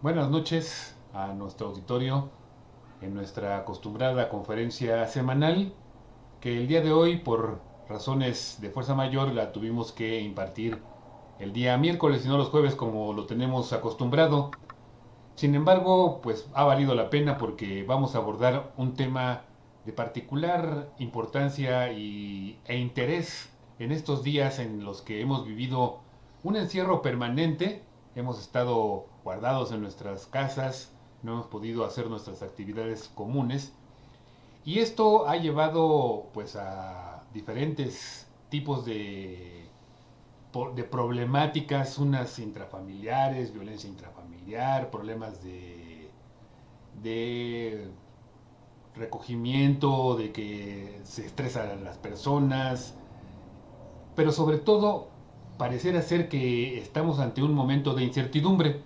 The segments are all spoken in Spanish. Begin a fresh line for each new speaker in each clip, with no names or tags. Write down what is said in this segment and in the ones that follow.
Buenas noches a nuestro auditorio en nuestra acostumbrada conferencia semanal que el día de hoy por razones de fuerza mayor la tuvimos que impartir el día miércoles y no los jueves como lo tenemos acostumbrado. Sin embargo, pues ha valido la pena porque vamos a abordar un tema de particular importancia e interés en estos días en los que hemos vivido un encierro permanente. Hemos estado guardados en nuestras casas, no hemos podido hacer nuestras actividades comunes y esto ha llevado pues a diferentes tipos de problemáticas, unas intrafamiliares, violencia intrafamiliar, problemas de recogimiento, de que se estresan las personas, pero sobre todo pareciera ser que estamos ante un momento de incertidumbre.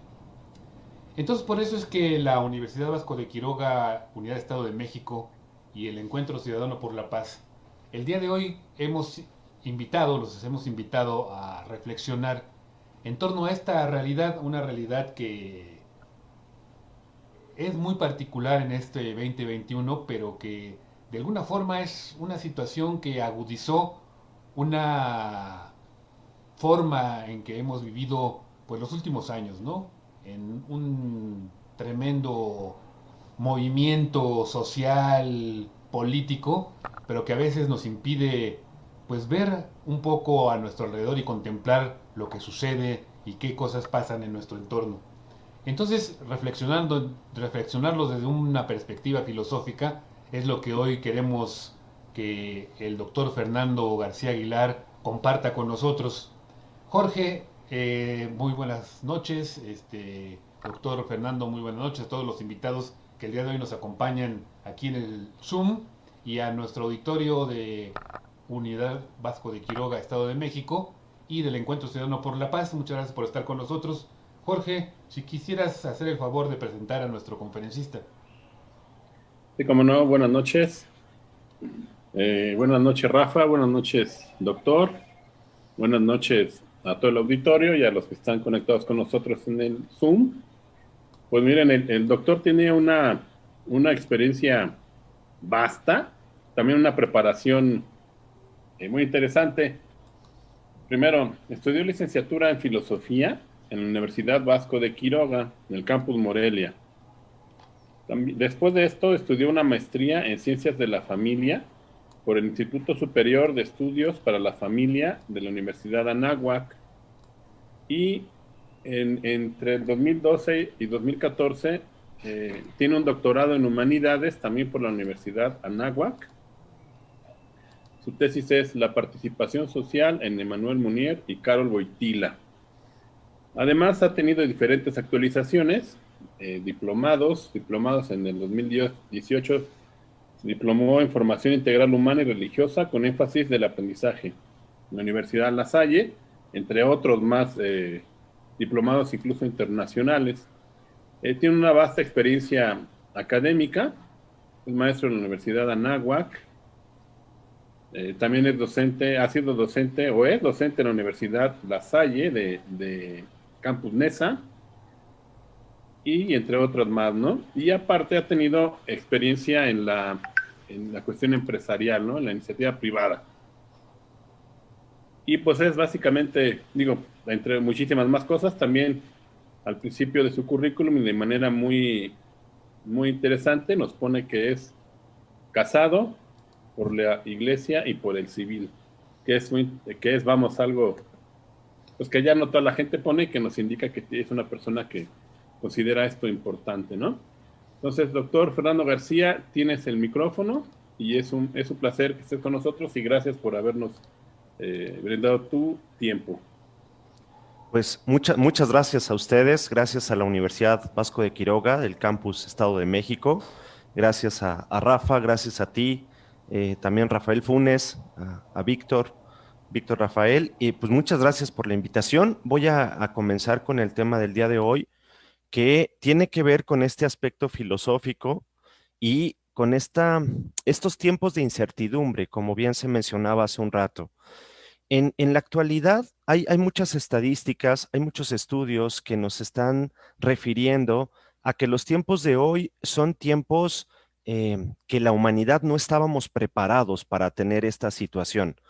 Entonces por eso es que la Universidad Vasco de Quiroga, Unidad Estado de México y el Encuentro Ciudadano por la Paz, el día de hoy los hemos invitado a reflexionar en torno a esta realidad, una realidad que es muy particular en este 2021, pero que de alguna forma es una situación que agudizó una forma en que hemos vivido pues los últimos años, ¿no? En un tremendo movimiento social, político, pero que a veces nos impide pues ver un poco a nuestro alrededor y contemplar lo que sucede y qué cosas pasan en nuestro entorno. Entonces, reflexionarlo desde una perspectiva filosófica es lo que hoy queremos que el doctor Fernando García Aguilar comparta con nosotros. Jorge, muy buenas noches. Doctor Fernando, muy buenas noches a todos los invitados que el día de hoy nos acompañan aquí en el Zoom y a nuestro auditorio de Unidad Vasco de Quiroga, Estado de México y del Encuentro Ciudadano por la Paz. Muchas gracias por estar con nosotros. Jorge, si quisieras hacer el favor de presentar a nuestro conferencista.
Sí, como no, buenas noches. Buenas noches, Rafa. Buenas noches, doctor. Buenas noches a todo el auditorio y a los que están conectados con nosotros en el Zoom. Pues miren, el doctor tiene una experiencia vasta, también una preparación muy interesante. Primero, estudió licenciatura en filosofía en la Universidad Vasco de Quiroga, en el campus Morelia. Después de esto, estudió una maestría en ciencias de la familia por el Instituto Superior de Estudios para la Familia de la Universidad Anáhuac y entre el 2012 y 2014 tiene un doctorado en humanidades también por la Universidad Anáhuac. Su tesis es La participación social en Emmanuel Munier y Carol Wojtyla. Además ha tenido diferentes actualizaciones, diplomados en el 2018. Se diplomó en Formación Integral Humana y Religiosa con énfasis del aprendizaje en la Universidad La Salle, entre otros más diplomados incluso internacionales. Tiene una vasta experiencia académica, es maestro en la Universidad Anáhuac, también es docente, ha sido docente o es docente en la Universidad La Salle de Campus Nesa, y entre otros más, ¿no? Y aparte ha tenido experiencia en la cuestión empresarial, ¿no? En la iniciativa privada. Y pues es básicamente, digo, entre muchísimas más cosas, también al principio de su currículum y de manera muy, muy interesante nos pone que es casado por la iglesia y por el civil, vamos, algo, pues que ya no toda la gente pone, que nos indica que es una persona que considera esto importante, ¿no? Entonces, doctor Fernando García, tienes el micrófono y es un placer que estés con nosotros y gracias por habernos brindado tu tiempo.
Pues muchas gracias a ustedes, gracias a la Universidad Vasco de Quiroga del Campus Estado de México, gracias a Rafa, gracias a ti, también Rafael Funes, a Víctor Rafael, y pues muchas gracias por la invitación. Voy a comenzar con el tema del día de hoy, que tiene que ver con este aspecto filosófico y con estos tiempos de incertidumbre, como bien se mencionaba hace un rato. En la actualidad hay muchas estadísticas, hay muchos estudios que nos están refiriendo a que los tiempos de hoy son tiempos que la humanidad no estábamos preparados para tener esta situación.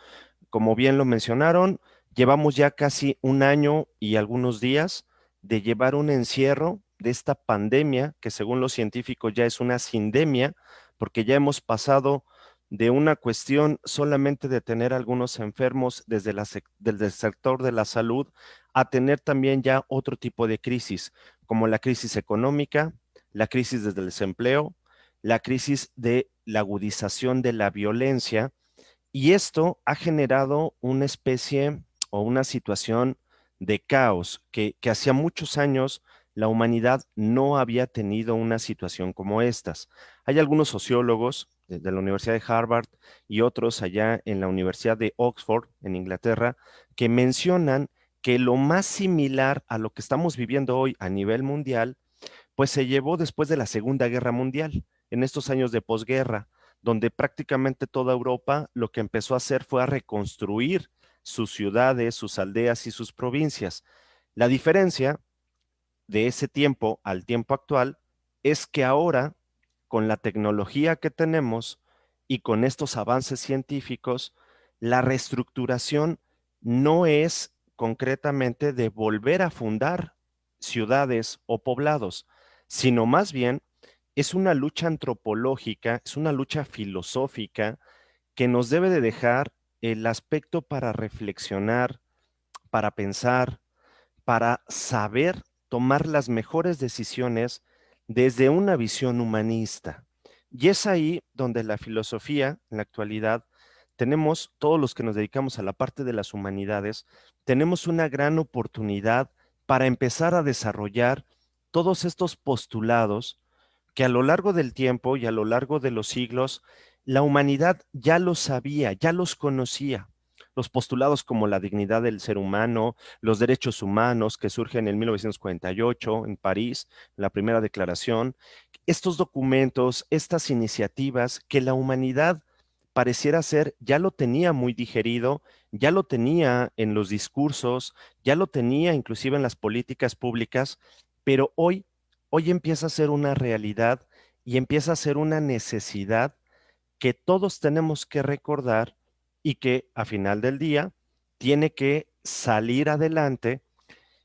Como bien lo mencionaron, llevamos ya casi un año y algunos días de llevar un encierro de esta pandemia, que según los científicos ya es una sindemia, porque ya hemos pasado de una cuestión solamente de tener algunos enfermos desde el sector de la salud a tener también ya otro tipo de crisis, como la crisis económica, la crisis del desempleo, la crisis de la agudización de la violencia, y esto ha generado una especie o una situación de caos que hacía muchos años la humanidad no había tenido una situación como estas. Hay algunos sociólogos de la Universidad de Harvard y otros allá en la Universidad de Oxford, en Inglaterra, que mencionan que lo más similar a lo que estamos viviendo hoy a nivel mundial pues se llevó después de la Segunda Guerra Mundial, en estos años de posguerra, donde prácticamente toda Europa lo que empezó a hacer fue a reconstruir sus ciudades, sus aldeas y sus provincias. La diferencia de ese tiempo al tiempo actual es que ahora, con la tecnología que tenemos y con estos avances científicos, la reestructuración no es concretamente de volver a fundar ciudades o poblados, sino más bien es una lucha antropológica, es una lucha filosófica que nos debe de dejar el aspecto para reflexionar, para pensar, para saber tomar las mejores decisiones desde una visión humanista. Y es ahí donde la filosofía, en la actualidad, tenemos, todos los que nos dedicamos a la parte de las humanidades, tenemos una gran oportunidad para empezar a desarrollar todos estos postulados que a lo largo del tiempo y a lo largo de los siglos, la humanidad ya los sabía, ya los conocía. Los postulados como la dignidad del ser humano, los derechos humanos que surgen en 1948 en París, la primera declaración, estos documentos, estas iniciativas que la humanidad pareciera ser ya lo tenía muy digerido, ya lo tenía en los discursos, ya lo tenía inclusive en las políticas públicas, pero hoy empieza a ser una realidad y empieza a ser una necesidad que todos tenemos que recordar y que a final del día tiene que salir adelante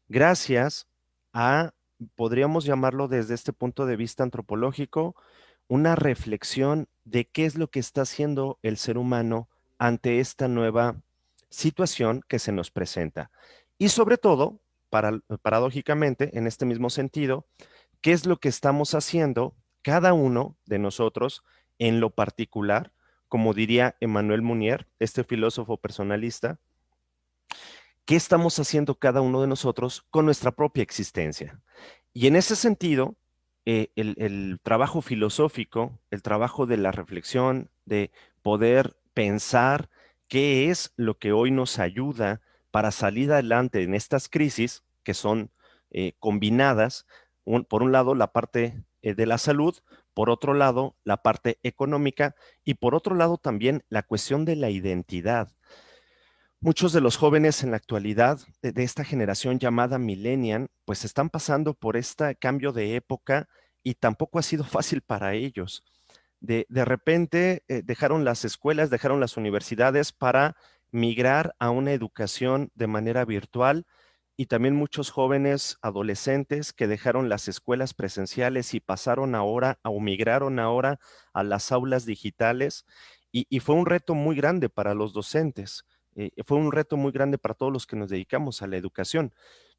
gracias a, podríamos llamarlo desde este punto de vista antropológico, una reflexión de qué es lo que está haciendo el ser humano ante esta nueva situación que se nos presenta. Y sobre todo, paradójicamente, en este mismo sentido, qué es lo que estamos haciendo cada uno de nosotros en lo particular, como diría Emmanuel Mounier, este filósofo personalista, qué estamos haciendo cada uno de nosotros con nuestra propia existencia. Y en ese sentido, el trabajo filosófico, el trabajo de la reflexión, de poder pensar qué es lo que hoy nos ayuda para salir adelante en estas crisis que son combinadas, por un lado la parte de la salud, por otro lado la parte económica y por otro lado también la cuestión de la identidad. Muchos de los jóvenes en la actualidad de esta generación llamada millennial, pues están pasando por este cambio de época y tampoco ha sido fácil para ellos. De repente dejaron las escuelas, dejaron las universidades para migrar a una educación de manera virtual y también muchos jóvenes adolescentes que dejaron las escuelas presenciales y pasaron ahora o migraron ahora a las aulas digitales y fue un reto muy grande para los docentes. Fue un reto muy grande para todos los que nos dedicamos a la educación,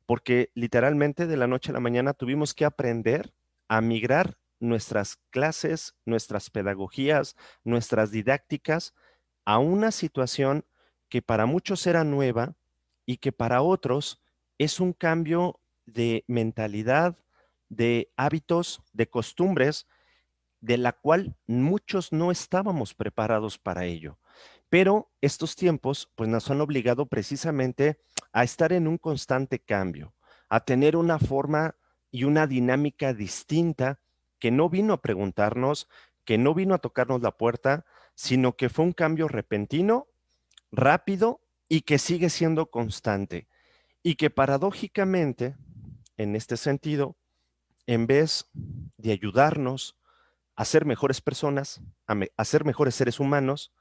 porque literalmente de la noche a la mañana tuvimos que aprender a migrar nuestras clases, nuestras pedagogías, nuestras didácticas a una situación que para muchos era nueva y que para otros es un cambio de mentalidad, de hábitos, de costumbres, de la cual muchos no estábamos preparados para ello. Pero estos tiempos pues nos han obligado precisamente a estar en un constante cambio, a tener una forma y una dinámica distinta que no vino a preguntarnos, que no vino a tocarnos la puerta, sino que fue un cambio repentino, rápido y que sigue siendo constante y que paradójicamente, en este sentido, en vez de ayudarnos a ser mejores personas, a ser mejores seres humanos,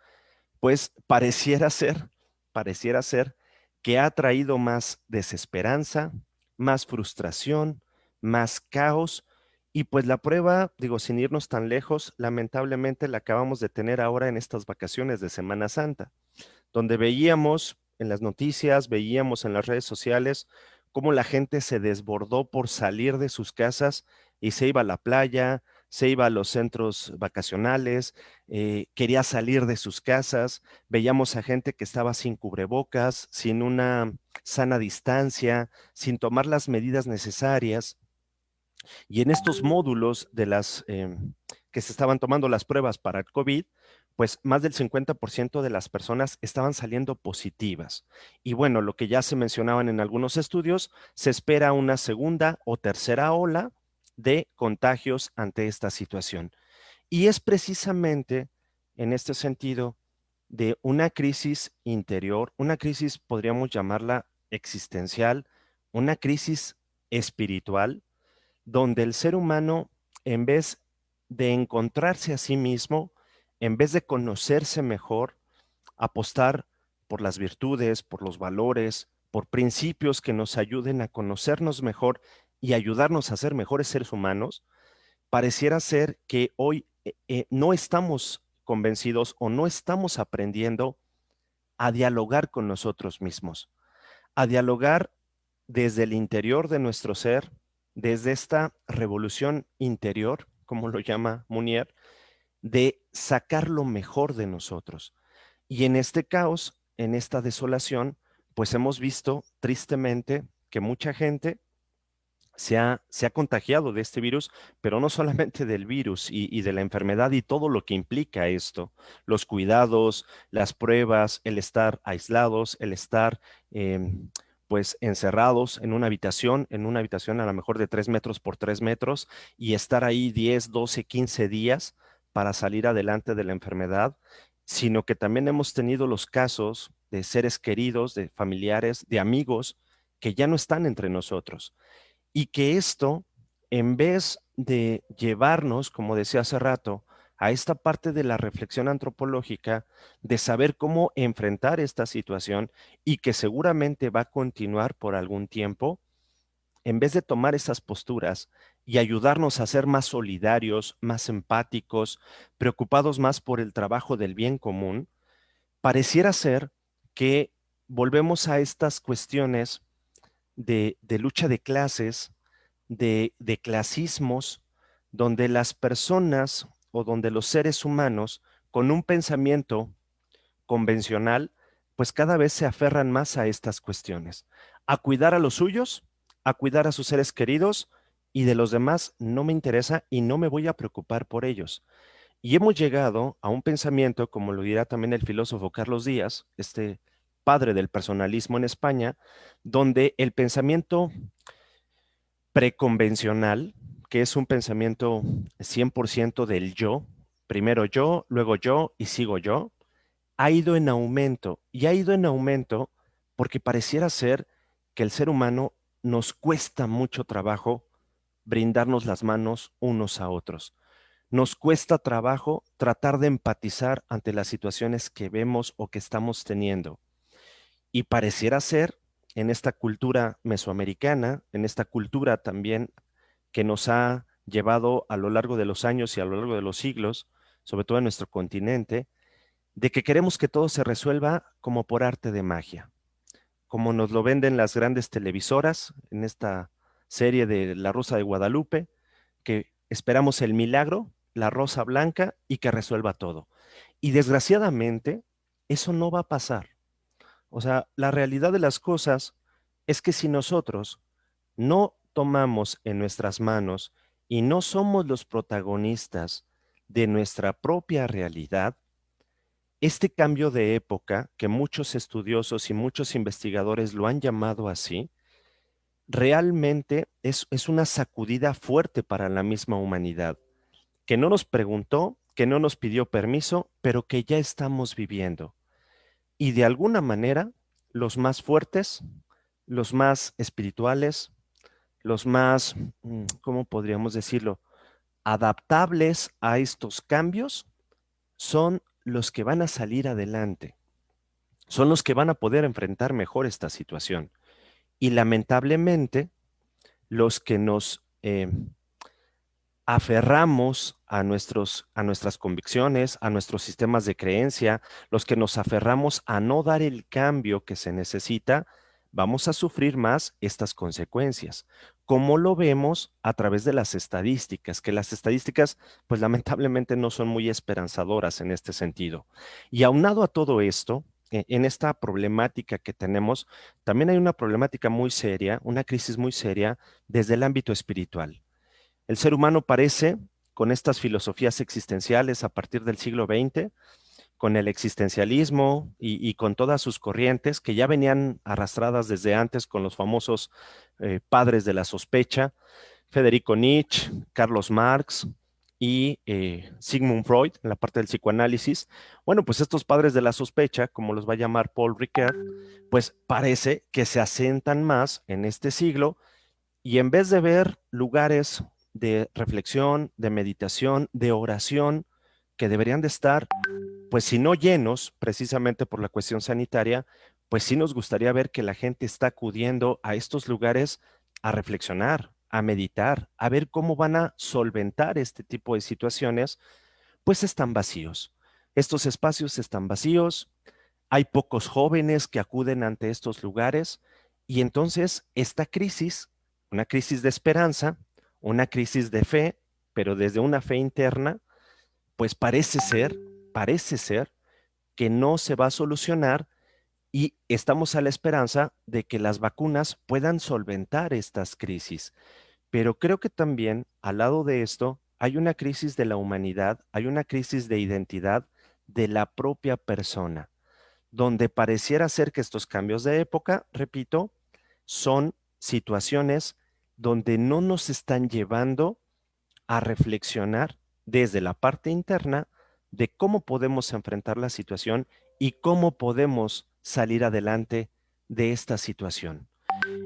pues pareciera ser que ha traído más desesperanza, más frustración, más caos. Y pues la prueba, digo, sin irnos tan lejos, lamentablemente la acabamos de tener ahora en estas vacaciones de Semana Santa, donde veíamos en las noticias, veíamos en las redes sociales cómo la gente se desbordó por salir de sus casas y se iba a la playa, se iba a los centros vacacionales, quería salir de sus casas, veíamos a gente que estaba sin cubrebocas, sin una sana distancia, sin tomar las medidas necesarias. Y en estos módulos de las que se estaban tomando las pruebas para el COVID, pues más del 50% de las personas estaban saliendo positivas. Y bueno, lo que ya se mencionaban en algunos estudios, se espera una segunda o tercera ola de contagios ante esta situación. Y es precisamente en este sentido de una crisis interior, una crisis podríamos llamarla existencial, una crisis espiritual, donde el ser humano, en vez de encontrarse a sí mismo, en vez de conocerse mejor, apostar por las virtudes, por los valores, por principios que nos ayuden a conocernos mejor y ayudarnos a ser mejores seres humanos, pareciera ser que hoy no estamos convencidos o no estamos aprendiendo a dialogar con nosotros mismos, a dialogar desde el interior de nuestro ser, desde esta revolución interior, como lo llama Munier, de sacar lo mejor de nosotros. Y en este caos, en esta desolación, pues hemos visto tristemente que mucha gente se ha contagiado de este virus, pero no solamente del virus y de la enfermedad y todo lo que implica esto, los cuidados, las pruebas, el estar aislados, el estar pues encerrados en una habitación a lo mejor de 3 metros por 3 metros y estar ahí 10, 12, 15 días para salir adelante de la enfermedad, sino que también hemos tenido los casos de seres queridos, de familiares, de amigos que ya no están entre nosotros y que esto, en vez de llevarnos, como decía hace rato, a esta parte de la reflexión antropológica, de saber cómo enfrentar esta situación y que seguramente va a continuar por algún tiempo, en vez de tomar esas posturas y ayudarnos a ser más solidarios, más empáticos, preocupados más por el trabajo del bien común, pareciera ser que volvemos a estas cuestiones de lucha de clases, de clasismos, donde las personas o donde los seres humanos con un pensamiento convencional, pues cada vez se aferran más a estas cuestiones, a cuidar a los suyos, a cuidar a sus seres queridos y de los demás no me interesa y no me voy a preocupar por ellos. Y hemos llegado a un pensamiento, como lo dirá también el filósofo Carlos Díaz, este padre del personalismo en España, donde el pensamiento preconvencional, que es un pensamiento 100% del yo, primero yo, luego yo y sigo yo, ha ido en aumento y ha ido en aumento porque pareciera ser que el ser humano nos cuesta mucho trabajo brindarnos las manos unos a otros. Nos cuesta trabajo tratar de empatizar ante las situaciones que vemos o que estamos teniendo. Y pareciera ser en esta cultura mesoamericana, en esta cultura también que nos ha llevado a lo largo de los años y a lo largo de los siglos, sobre todo en nuestro continente, de que queremos que todo se resuelva como por arte de magia, como nos lo venden las grandes televisoras en esta serie de La Rosa de Guadalupe, que esperamos el milagro, la rosa blanca y que resuelva todo. Y desgraciadamente, eso no va a pasar. O sea, la realidad de las cosas es que si nosotros no tomamos en nuestras manos y no somos los protagonistas de nuestra propia realidad, este cambio de época, que muchos estudiosos y muchos investigadores lo han llamado así, realmente es una sacudida fuerte para la misma humanidad, que no nos preguntó, que no nos pidió permiso, pero que ya estamos viviendo. Y de alguna manera los más fuertes, los más espirituales, los más, ¿cómo podríamos decirlo?, adaptables a estos cambios, son los que van a salir adelante, son los que van a poder enfrentar mejor esta situación. Y lamentablemente, los que nos aferramos a nuestras convicciones, a nuestros sistemas de creencia, los que nos aferramos a no dar el cambio que se necesita, vamos a sufrir más estas consecuencias. Como lo vemos a través de las estadísticas, que las estadísticas, pues lamentablemente no son muy esperanzadoras en este sentido. Y aunado a todo esto, en esta problemática que tenemos, también hay una problemática muy seria, una crisis muy seria desde el ámbito espiritual. El ser humano parece, con estas filosofías existenciales a partir del siglo XX, con el existencialismo y con todas sus corrientes que ya venían arrastradas desde antes con los famosos padres de la sospecha, Federico Nietzsche, Carlos Marx y Sigmund Freud, en la parte del psicoanálisis. Bueno, pues estos padres de la sospecha, como los va a llamar Paul Ricoeur, pues parece que se asentan más en este siglo y en vez de ver lugares de reflexión, de meditación, de oración, que deberían de estar, pues si no llenos, precisamente por la cuestión sanitaria, pues sí nos gustaría ver que la gente está acudiendo a estos lugares a reflexionar, a meditar, a ver cómo van a solventar este tipo de situaciones, pues están vacíos. Estos espacios están vacíos, hay pocos jóvenes que acuden ante estos lugares y entonces esta crisis, una crisis de esperanza, una crisis de fe, pero desde una fe interna, pues parece ser que no se va a solucionar y estamos a la esperanza de que las vacunas puedan solventar estas crisis. Pero creo que también al lado de esto hay una crisis de la humanidad, hay una crisis de identidad de la propia persona donde pareciera ser que estos cambios de época, repito, son situaciones donde no nos están llevando a reflexionar desde la parte interna de cómo podemos enfrentar la situación y cómo podemos salir adelante de esta situación.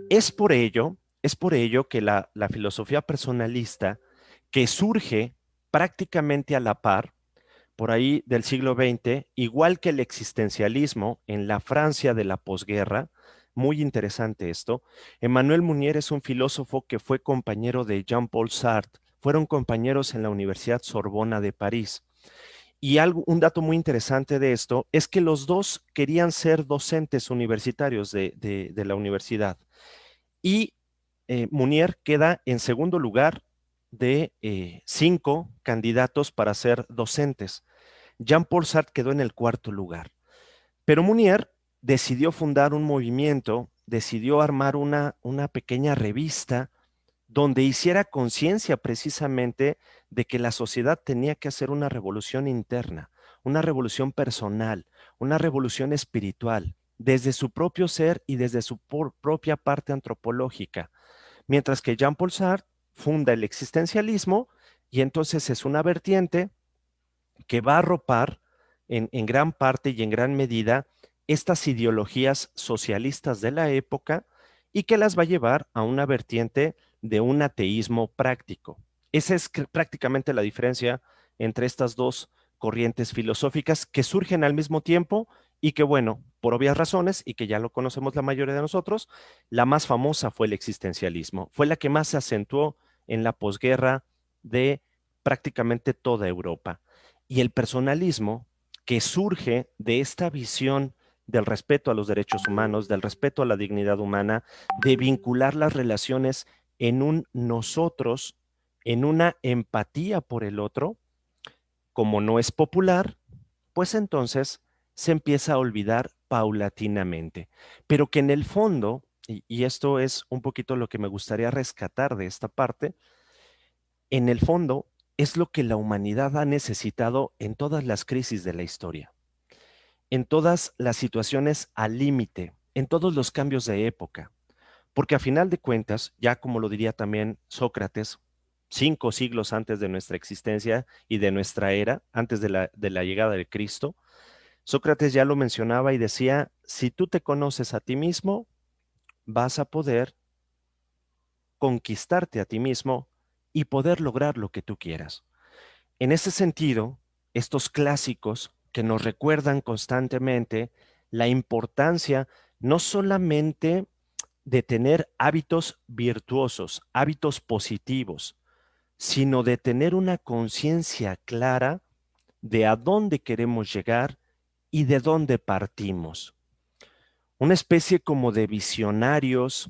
Es por ello que la filosofía personalista, que surge prácticamente a la par, por ahí del siglo XX, igual que el existencialismo en la Francia de la posguerra, muy interesante esto. Emmanuel Mounier es un filósofo que fue compañero de Jean-Paul Sartre, fueron compañeros en la Universidad Sorbona de París. Y un dato muy interesante de esto es que los dos querían ser docentes universitarios de la universidad. Y Mounier queda en segundo lugar de 5 candidatos para ser docentes. Jean-Paul Sartre quedó en el cuarto lugar. Pero Mounier decidió fundar un movimiento, decidió armar una pequeña revista donde hiciera conciencia precisamente de que la sociedad tenía que hacer una revolución interna, una revolución personal, una revolución espiritual, desde su propio ser y desde su propia parte antropológica. Mientras que Jean-Paul Sartre funda el existencialismo y entonces es una vertiente que va a arropar en gran parte y en gran medida estas ideologías socialistas de la época y que las va a llevar a una vertiente de un ateísmo práctico. Esa es prácticamente la diferencia entre estas dos corrientes filosóficas que surgen al mismo tiempo y que, bueno, por obvias razones, y que ya lo conocemos la mayoría de nosotros, la más famosa fue el existencialismo. Fue la que más se acentuó en la posguerra de prácticamente toda Europa. Y el personalismo, que surge de esta visión del respeto a los derechos humanos, del respeto a la dignidad humana, de vincular las relaciones en un nosotros, en una empatía por el otro, como no es popular, pues entonces se empieza a olvidar paulatinamente. Pero que en el fondo, y esto es un poquito lo que me gustaría rescatar de esta parte, en el fondo es lo que la humanidad ha necesitado en todas las crisis de la historia, en todas las situaciones al límite, en todos los cambios de época. Porque a final de cuentas, ya como lo diría también Sócrates, 5 siglos antes de nuestra existencia y de nuestra era, antes de la llegada de Cristo, Sócrates ya lo mencionaba y decía, si tú te conoces a ti mismo, vas a poder conquistarte a ti mismo y poder lograr lo que tú quieras. En ese sentido, estos clásicos que nos recuerdan constantemente la importancia no solamente de tener hábitos virtuosos, hábitos positivos, sino de tener una conciencia clara de a dónde queremos llegar y de dónde partimos. Una especie como de visionarios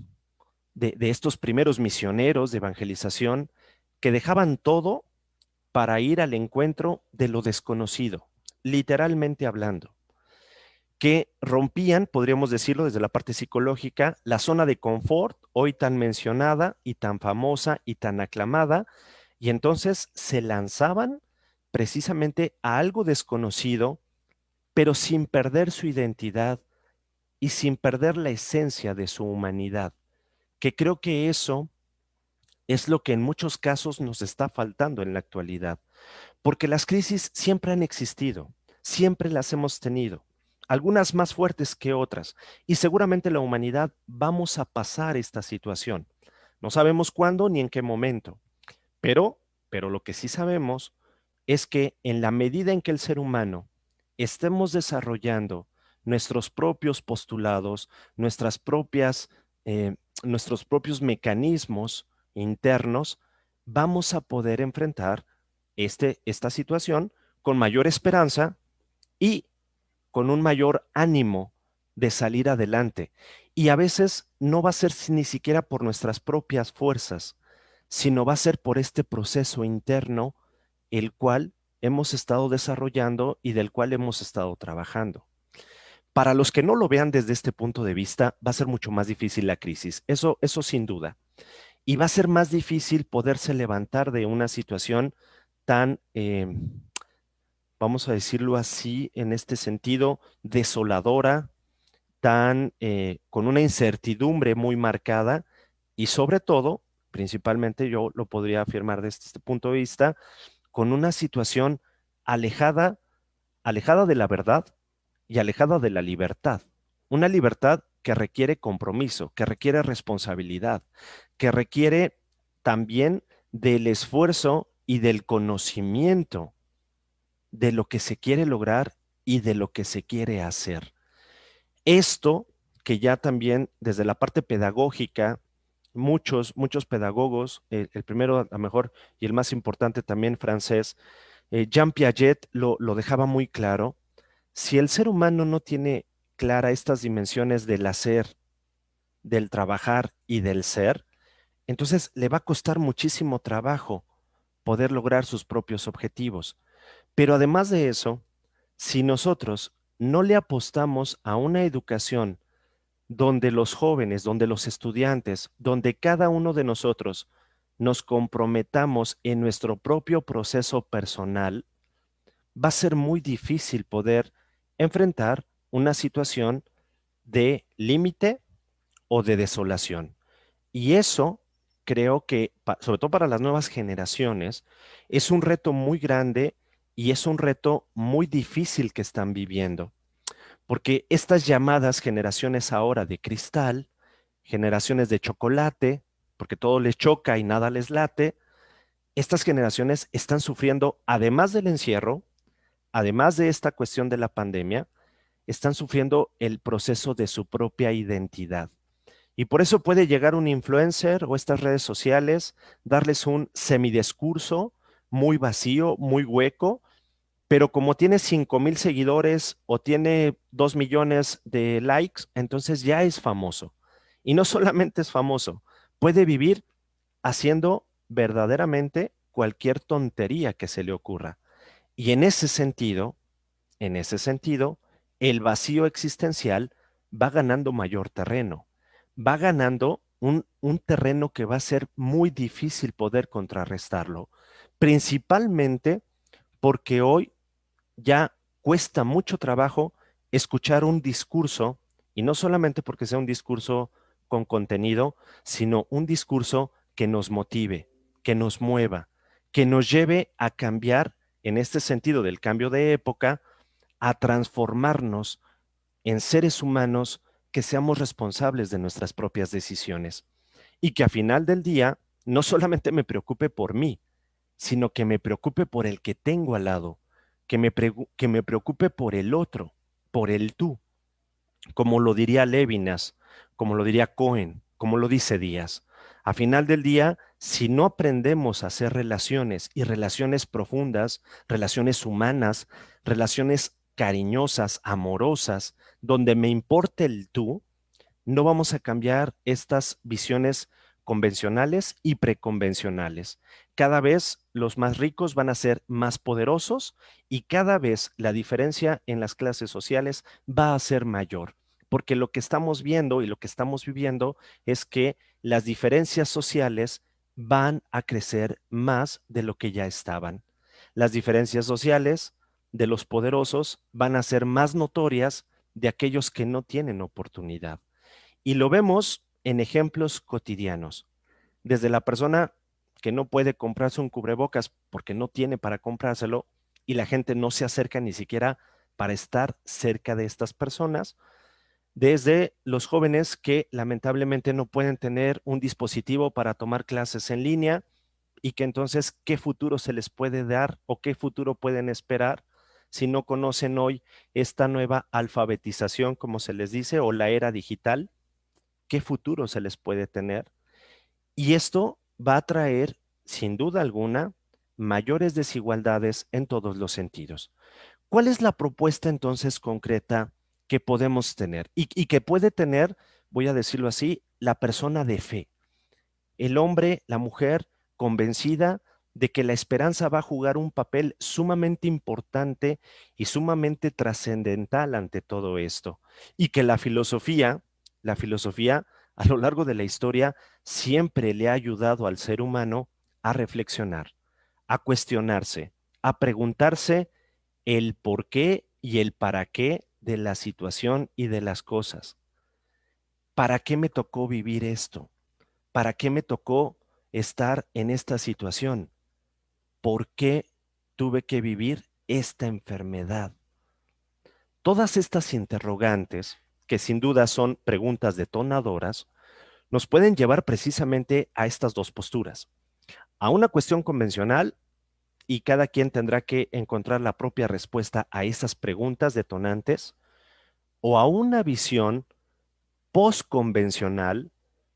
de estos primeros misioneros de evangelización que dejaban todo para ir al encuentro de lo desconocido, literalmente hablando, que rompían, podríamos decirlo desde la parte psicológica, la zona de confort, hoy tan mencionada y tan famosa y tan aclamada, y entonces se lanzaban precisamente a algo desconocido, pero sin perder su identidad y sin perder la esencia de su humanidad, que creo que eso es lo que en muchos casos nos está faltando en la actualidad, porque las crisis siempre han existido, siempre las hemos tenido, algunas más fuertes que otras, y seguramente la humanidad vamos a pasar esta situación. No sabemos cuándo ni en qué momento, pero lo que sí sabemos es que en la medida en que el ser humano estemos desarrollando nuestros propios postulados, eh, nuestros propios mecanismos internos, vamos a poder enfrentar esta situación con mayor esperanza y con un mayor ánimo de salir adelante. Y a veces no va a ser ni siquiera por nuestras propias fuerzas, sino va a ser por este proceso interno, el cual hemos estado desarrollando y del cual hemos estado trabajando. Para los que no lo vean desde este punto de vista, va a ser mucho más difícil la crisis, eso sin duda. Y va a ser más difícil poderse levantar de una situación tan, vamos a decirlo así, en este sentido, desoladora, tan con una incertidumbre muy marcada y sobre todo, principalmente yo lo podría afirmar desde este punto de vista, con una situación alejada, alejada de la verdad y alejada de la libertad. Una libertad que requiere compromiso, que requiere responsabilidad, que requiere también del esfuerzo y del conocimiento de lo que se quiere lograr y de lo que se quiere hacer. Esto que ya también desde la parte pedagógica, muchos pedagogos, el primero a lo mejor y el más importante también francés, Jean Piaget lo dejaba muy claro. Si el ser humano no tiene clara estas dimensiones del hacer, del trabajar y del ser, entonces le va a costar muchísimo trabajo poder lograr sus propios objetivos. Pero además de eso, si nosotros no le apostamos a una educación donde los jóvenes, donde los estudiantes, donde cada uno de nosotros nos comprometamos en nuestro propio proceso personal, va a ser muy difícil poder enfrentar una situación de límite o de desolación. Y eso creo que, sobre todo para las nuevas generaciones, es un reto muy grande y es un reto muy difícil que están viviendo. Porque estas llamadas generaciones ahora de cristal, generaciones de chocolate, porque todo les choca y nada les late, estas generaciones están sufriendo, además del encierro, además de esta cuestión de la pandemia, están sufriendo el proceso de su propia identidad. Y por eso puede llegar un influencer o estas redes sociales, darles un semidiscurso muy vacío, muy hueco, pero como tiene 5,000 seguidores o tiene 2 millones de likes, entonces ya es famoso. Y no solamente es famoso, puede vivir haciendo verdaderamente cualquier tontería que se le ocurra. Y en ese sentido, el vacío existencial va ganando mayor terreno, va ganando un terreno que va a ser muy difícil poder contrarrestarlo, principalmente porque hoy ya cuesta mucho trabajo escuchar un discurso, y no solamente porque sea un discurso con contenido, sino un discurso que nos motive, que nos mueva, que nos lleve a cambiar en este sentido del cambio de época, a transformarnos en seres humanos que seamos responsables de nuestras propias decisiones y que a final del día no solamente me preocupe por mí, sino que me preocupe por el que tengo al lado, que me preocupe por el otro, por el tú, como lo diría Lévinas, como lo diría Cohen, como lo dice Díaz. A final del día, si no aprendemos a hacer relaciones y relaciones profundas, relaciones humanas, relaciones cariñosas, amorosas, donde me importe el tú, no vamos a cambiar estas visiones convencionales y preconvencionales. Cada vez los más ricos van a ser más poderosos y cada vez la diferencia en las clases sociales va a ser mayor, porque lo que estamos viendo y lo que estamos viviendo es que las diferencias sociales van a crecer más de lo que ya estaban. Las diferencias sociales de los poderosos van a ser más notorias de aquellos que no tienen oportunidad. Y lo vemos en ejemplos cotidianos, desde la persona que no puede comprarse un cubrebocas porque no tiene para comprárselo y la gente no se acerca ni siquiera para estar cerca de estas personas, desde los jóvenes que lamentablemente no pueden tener un dispositivo para tomar clases en línea y que entonces qué futuro se les puede dar o qué futuro pueden esperar si no conocen hoy esta nueva alfabetización, como se les dice, o la era digital. ¿Qué futuro se les puede tener? Y esto va a traer, sin duda alguna, mayores desigualdades en todos los sentidos. ¿Cuál es la propuesta entonces concreta que podemos tener y que puede tener, voy a decirlo así, la persona de fe? El hombre, la mujer convencida de que la esperanza va a jugar un papel sumamente importante y sumamente trascendental ante todo esto. Y que la filosofía a lo largo de la historia siempre le ha ayudado al ser humano a reflexionar, a cuestionarse, a preguntarse el por qué y el para qué de la situación y de las cosas. ¿Para qué me tocó vivir esto? ¿Para qué me tocó estar en esta situación? ¿Por qué tuve que vivir esta enfermedad? Todas estas interrogantes, que sin duda son preguntas detonadoras, nos pueden llevar precisamente a estas dos posturas. A una cuestión convencional, y cada quien tendrá que encontrar la propia respuesta a esas preguntas detonantes, o a una visión postconvencional,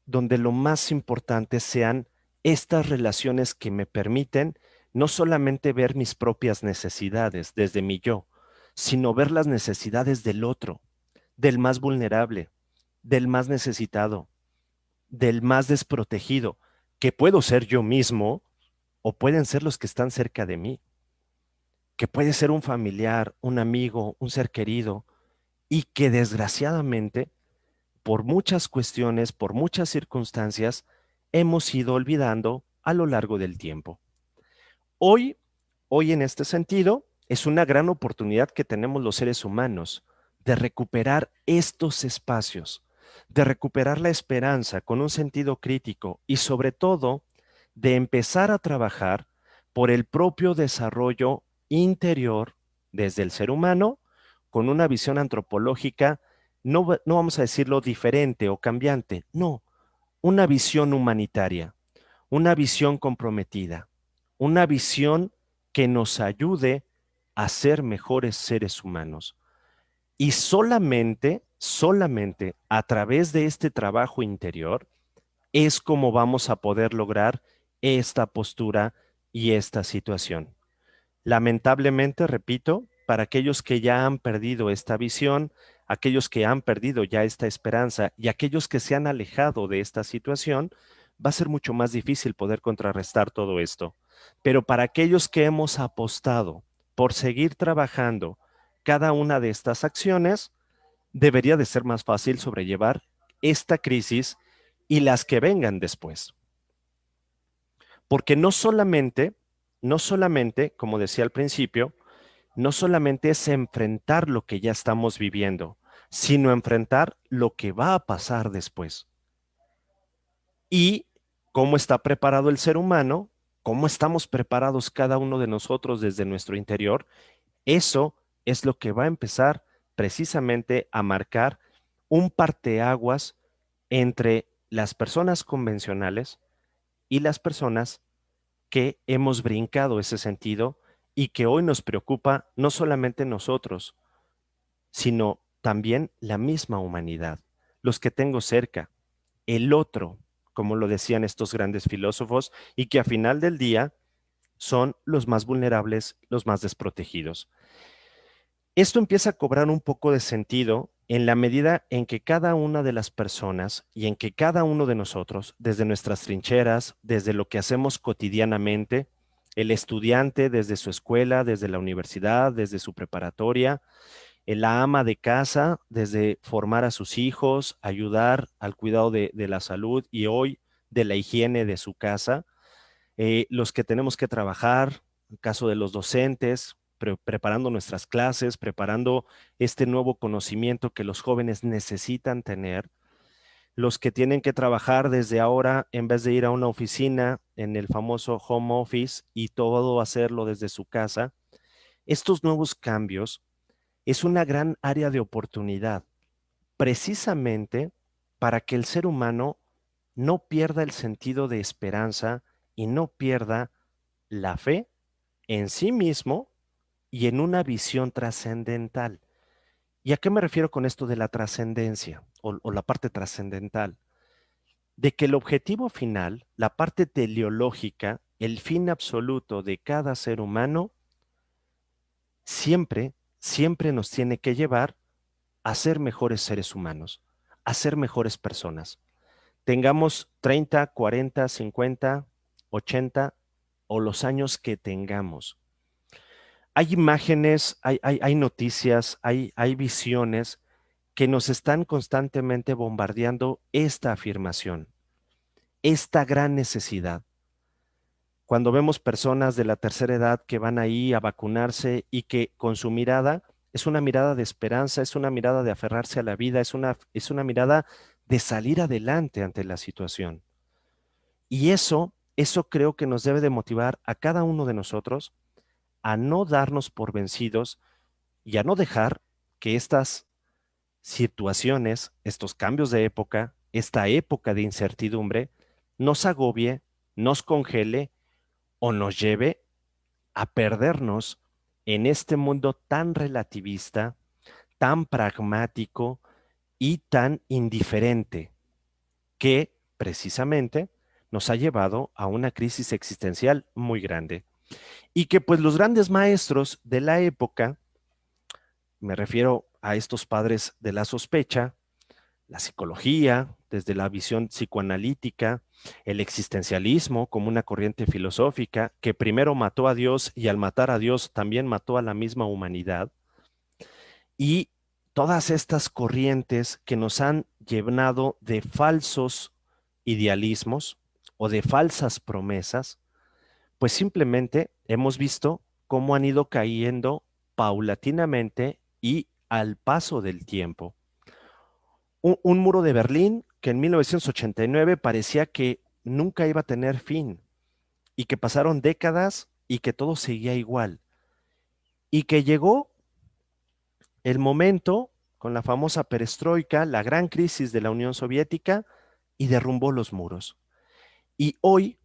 donde lo más importante sean estas relaciones que me permiten no solamente ver mis propias necesidades desde mi yo, sino ver las necesidades del otro, del más vulnerable, del más necesitado, del más desprotegido, que puedo ser yo mismo o pueden ser los que están cerca de mí, que puede ser un familiar, un amigo, un ser querido, y que desgraciadamente por muchas cuestiones, por muchas circunstancias, hemos ido olvidando a lo largo del tiempo. Hoy, hoy en este sentido, es una gran oportunidad que tenemos los seres humanos de recuperar estos espacios, de recuperar la esperanza con un sentido crítico y sobre todo de empezar a trabajar por el propio desarrollo interior desde el ser humano con una visión antropológica, no vamos a decirlo diferente o cambiante, no, una visión humanitaria, una visión comprometida, una visión que nos ayude a ser mejores seres humanos. Y solamente a través de este trabajo interior es como vamos a poder lograr esta postura y esta situación. Lamentablemente, repito, para aquellos que ya han perdido esta visión, aquellos que han perdido ya esta esperanza y aquellos que se han alejado de esta situación, va a ser mucho más difícil poder contrarrestar todo esto. Pero para aquellos que hemos apostado por seguir trabajando cada una de estas acciones, debería de ser más fácil sobrellevar esta crisis y las que vengan después. Porque no solamente, como decía al principio, no solamente es enfrentar lo que ya estamos viviendo, sino enfrentar lo que va a pasar después. Y cómo está preparado el ser humano, cómo estamos preparados cada uno de nosotros desde nuestro interior, eso es lo que va a empezar precisamente a marcar un parteaguas entre las personas convencionales y las personas que hemos brincado ese sentido y que hoy nos preocupa no solamente nosotros, sino también la misma humanidad, los que tengo cerca, el otro, como lo decían estos grandes filósofos, y que a final del día son los más vulnerables, los más desprotegidos. Esto empieza a cobrar un poco de sentido en la medida en que cada una de las personas y en que cada uno de nosotros, desde nuestras trincheras, desde lo que hacemos cotidianamente, el estudiante desde su escuela, desde la universidad, desde su preparatoria, la ama de casa, desde formar a sus hijos, ayudar al cuidado de la salud y hoy de la higiene de su casa, los que tenemos que trabajar, en caso de los docentes, preparando nuestras clases, preparando este nuevo conocimiento que los jóvenes necesitan tener, los que tienen que trabajar desde ahora en vez de ir a una oficina en el famoso home office y todo hacerlo desde su casa. Estos nuevos cambios es una gran área de oportunidad, precisamente para que el ser humano no pierda el sentido de esperanza y no pierda la fe en sí mismo y en una visión trascendental. ¿Y a qué me refiero con esto de la trascendencia o la parte trascendental? De que el objetivo final, la parte teleológica, el fin absoluto de cada ser humano, siempre, siempre nos tiene que llevar a ser mejores seres humanos, a ser mejores personas. Tengamos 30, 40, 50, 80 o los años que tengamos. Hay imágenes, hay noticias, hay visiones que nos están constantemente bombardeando esta afirmación, esta gran necesidad. Cuando vemos personas de la tercera edad que van ahí a vacunarse y que con su mirada es una mirada de esperanza, es una mirada de aferrarse a la vida, es una mirada de salir adelante ante la situación. Y eso creo que nos debe de motivar a cada uno de nosotros a no darnos por vencidos y a no dejar que estas situaciones, estos cambios de época, esta época de incertidumbre, nos agobie, nos congele o nos lleve a perdernos en este mundo tan relativista, tan pragmático y tan indiferente que precisamente nos ha llevado a una crisis existencial muy grande. Y que pues los grandes maestros de la época, me refiero a estos padres de la sospecha, la psicología, desde la visión psicoanalítica, el existencialismo como una corriente filosófica que primero mató a Dios y al matar a Dios también mató a la misma humanidad, y todas estas corrientes que nos han llenado de falsos idealismos o de falsas promesas, pues simplemente hemos visto cómo han ido cayendo paulatinamente y al paso del tiempo. Un muro de Berlín que en 1989 parecía que nunca iba a tener fin y que pasaron décadas y que todo seguía igual. Y que llegó el momento con la famosa perestroika, la gran crisis de la Unión Soviética, y derrumbó los muros. Y hoy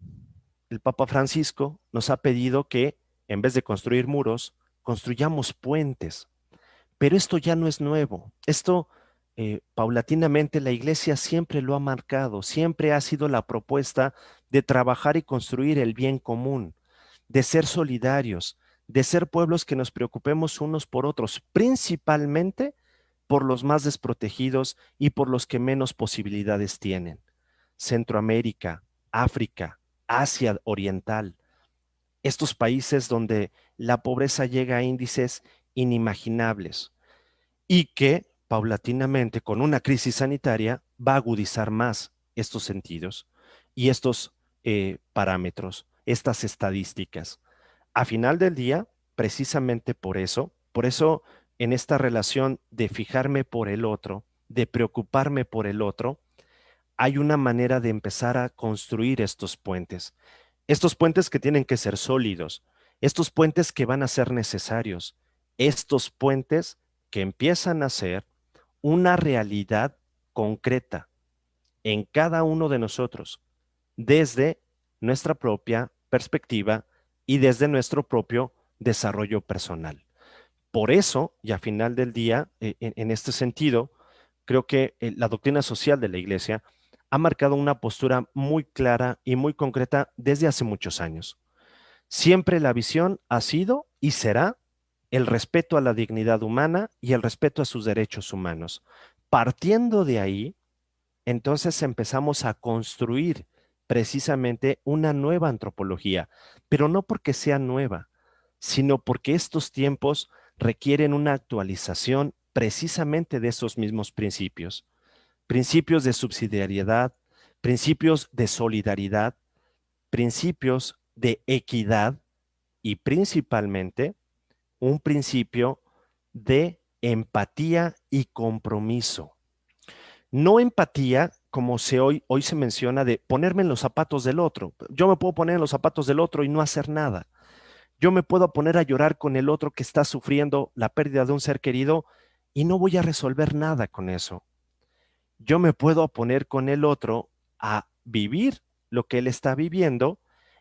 el Papa Francisco nos ha pedido que, en vez de construir muros, construyamos puentes. Pero esto ya no es nuevo. Esto, paulatinamente, la Iglesia siempre lo ha marcado, siempre ha sido la propuesta de trabajar y construir el bien común, de ser solidarios, de ser pueblos que nos preocupemos unos por otros, principalmente por los más desprotegidos y por los que menos posibilidades tienen. Centroamérica, África, Asia Oriental, estos países donde la pobreza llega a índices inimaginables y que paulatinamente con una crisis sanitaria va a agudizar más estos sentidos y estos parámetros, estas estadísticas. A final del día, precisamente por eso en esta relación de fijarme por el otro, de preocuparme por el otro, hay una manera de empezar a construir estos puentes que tienen que ser sólidos, estos puentes que van a ser necesarios, estos puentes que empiezan a ser una realidad concreta en cada uno de nosotros, desde nuestra propia perspectiva y desde nuestro propio desarrollo personal. Por eso, y a final del día, en este sentido, creo que la doctrina social de la Iglesia ha marcado una postura muy clara y muy concreta desde hace muchos años. Siempre la visión ha sido y será el respeto a la dignidad humana y el respeto a sus derechos humanos. Partiendo de ahí, entonces empezamos a construir precisamente una nueva antropología, pero no porque sea nueva, sino porque estos tiempos requieren una actualización precisamente de esos mismos principios. Principios de subsidiariedad, principios de solidaridad, principios de equidad y principalmente un principio de empatía y compromiso. No empatía, como hoy se menciona, de ponerme en los zapatos del otro. Yo me puedo poner en los zapatos del otro y no hacer nada. Yo me puedo poner a llorar con el otro que está sufriendo la pérdida de un ser querido y no voy a resolver nada con eso. Yo me puedo poner con el otro a vivir lo que él está viviendo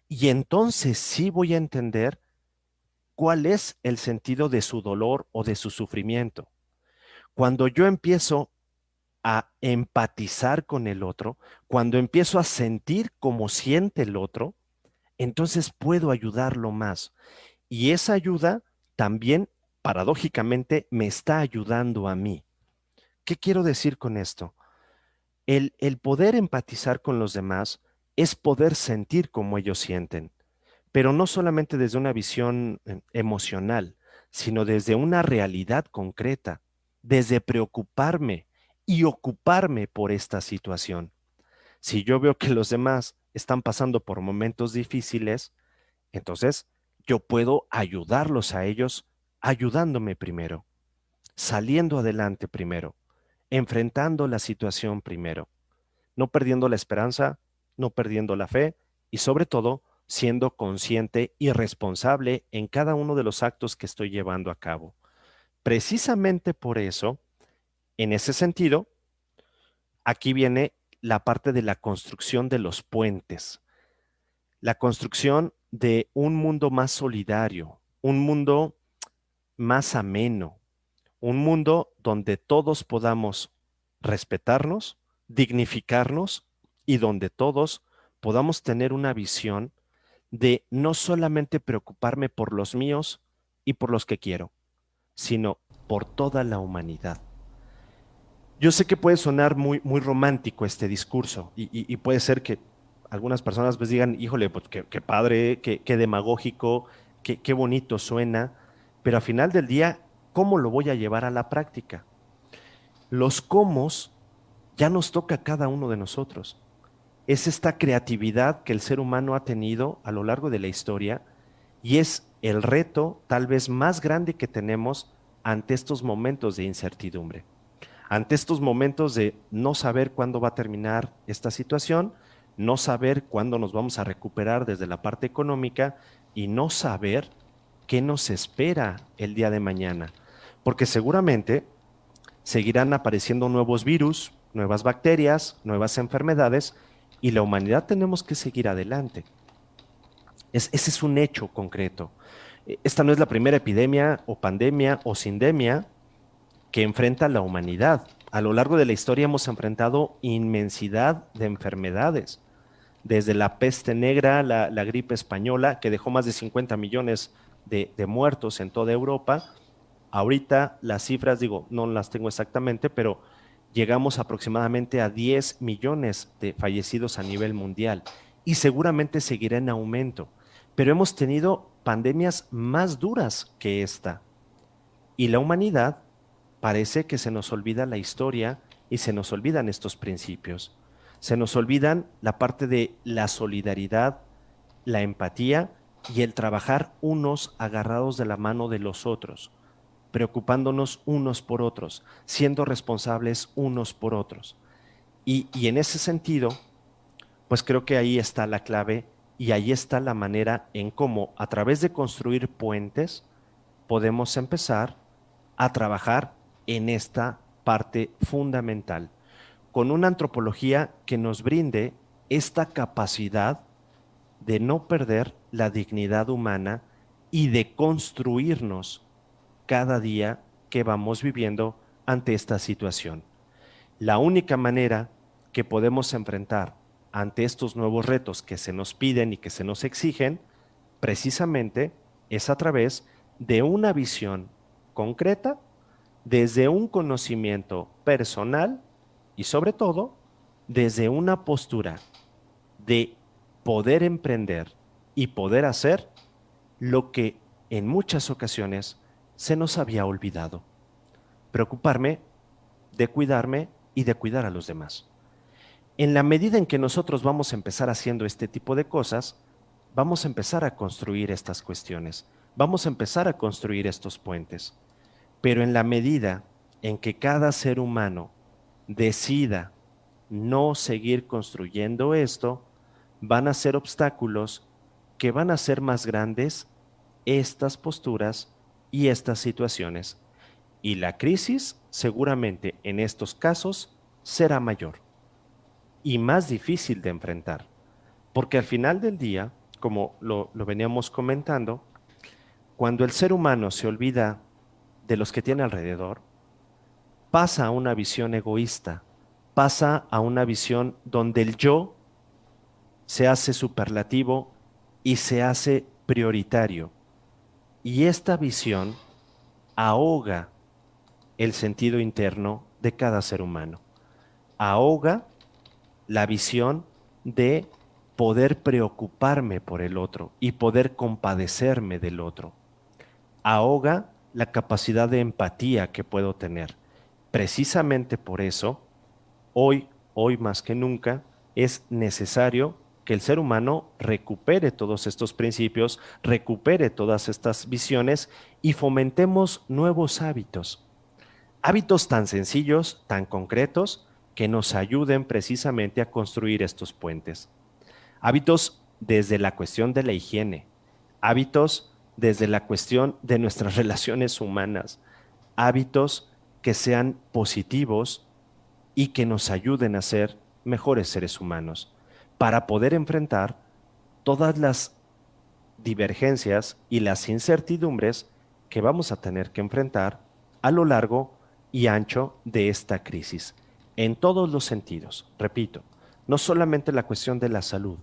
y entonces sí voy a entender cuál es el sentido de su dolor o de su sufrimiento. Cuando yo empiezo a empatizar con el otro, cuando empiezo a sentir como siente el otro, entonces puedo ayudarlo más. Y esa ayuda también, paradójicamente, me está ayudando a mí. ¿Qué quiero decir con esto? El poder empatizar con los demás es poder sentir como ellos sienten, pero no solamente desde una visión emocional, sino desde una realidad concreta, desde preocuparme y ocuparme por esta situación. Si yo veo que los demás están pasando por momentos difíciles, entonces yo puedo ayudarlos a ellos ayudándome primero, saliendo adelante primero, enfrentando la situación primero, no perdiendo la esperanza, no perdiendo la fe y sobre todo siendo consciente y responsable en cada uno de los actos que estoy llevando a cabo. Precisamente por eso, en ese sentido, aquí viene la parte de la construcción de los puentes, la construcción de un mundo más solidario, un mundo más ameno, un mundo donde todos podamos respetarnos, dignificarnos y donde todos podamos tener una visión de no solamente preocuparme por los míos y por los que quiero, sino por toda la humanidad. Yo sé que puede sonar muy romántico este discurso y puede ser que algunas personas pues digan, híjole, pues qué padre, qué demagógico, qué bonito suena, pero al final del día, ¿cómo lo voy a llevar a la práctica? Los cómo ya nos toca a cada uno de nosotros. Es esta creatividad que el ser humano ha tenido a lo largo de la historia y es el reto tal vez más grande que tenemos ante estos momentos de incertidumbre, ante estos momentos de no saber cuándo va a terminar esta situación, no saber cuándo nos vamos a recuperar desde la parte económica y no saber qué nos espera el día de mañana, porque seguramente seguirán apareciendo nuevos virus, nuevas bacterias, nuevas enfermedades y la humanidad tenemos que seguir adelante. Ese es un hecho concreto. Esta no es la primera epidemia o pandemia o sindemia que enfrenta la humanidad. A lo largo de la historia hemos enfrentado inmensidad de enfermedades, desde la peste negra, la gripe española, que dejó más de 50 millones de muertos en toda Europa. Ahorita las cifras, digo, no las tengo exactamente, pero llegamos aproximadamente a 10 millones de fallecidos a nivel mundial y seguramente seguirá en aumento. Pero hemos tenido pandemias más duras que esta y la humanidad parece que se nos olvida la historia y se nos olvidan estos principios. Se nos olvidan la parte de la solidaridad, la empatía y el trabajar unos agarrados de la mano de los otros, preocupándonos unos por otros, siendo responsables unos por otros. Y en ese sentido, pues creo que ahí está la clave y ahí está la manera en cómo, a través de construir puentes, podemos empezar a trabajar en esta parte fundamental, con una antropología que nos brinde esta capacidad de no perder la dignidad humana y de construirnos cada día que vamos viviendo ante esta situación. La única manera que podemos enfrentar ante estos nuevos retos que se nos piden y que se nos exigen, precisamente es a través de una visión concreta, desde un conocimiento personal y sobre todo desde una postura de poder emprender y poder hacer lo que en muchas ocasiones se nos había olvidado. Preocuparme de cuidarme y de cuidar a los demás. En la medida en que nosotros vamos a empezar haciendo este tipo de cosas, vamos a empezar a construir estas cuestiones, vamos a empezar a construir estos puentes. Pero en la medida en que cada ser humano decida no seguir construyendo esto, van a ser obstáculos que van a ser más grandes estas posturas y estas situaciones. Y la crisis seguramente en estos casos será mayor y más difícil de enfrentar. Porque al final del día, como lo veníamos comentando, cuando el ser humano se olvida de los que tiene alrededor, pasa a una visión egoísta, pasa a una visión donde el yo se hace superlativo y se hace prioritario. Y esta visión ahoga el sentido interno de cada ser humano. Ahoga la visión de poder preocuparme por el otro y poder compadecerme del otro. Ahoga la capacidad de empatía que puedo tener. Precisamente por eso, hoy más que nunca, es necesario que el ser humano recupere todos estos principios, recupere todas estas visiones y fomentemos nuevos hábitos. Hábitos tan sencillos, tan concretos, que nos ayuden precisamente a construir estos puentes. Hábitos desde la cuestión de la higiene, hábitos desde la cuestión de nuestras relaciones humanas, hábitos que sean positivos y que nos ayuden a ser mejores seres humanos, para poder enfrentar todas las divergencias y las incertidumbres que vamos a tener que enfrentar a lo largo y ancho de esta crisis, en todos los sentidos. Repito, no solamente la cuestión de la salud,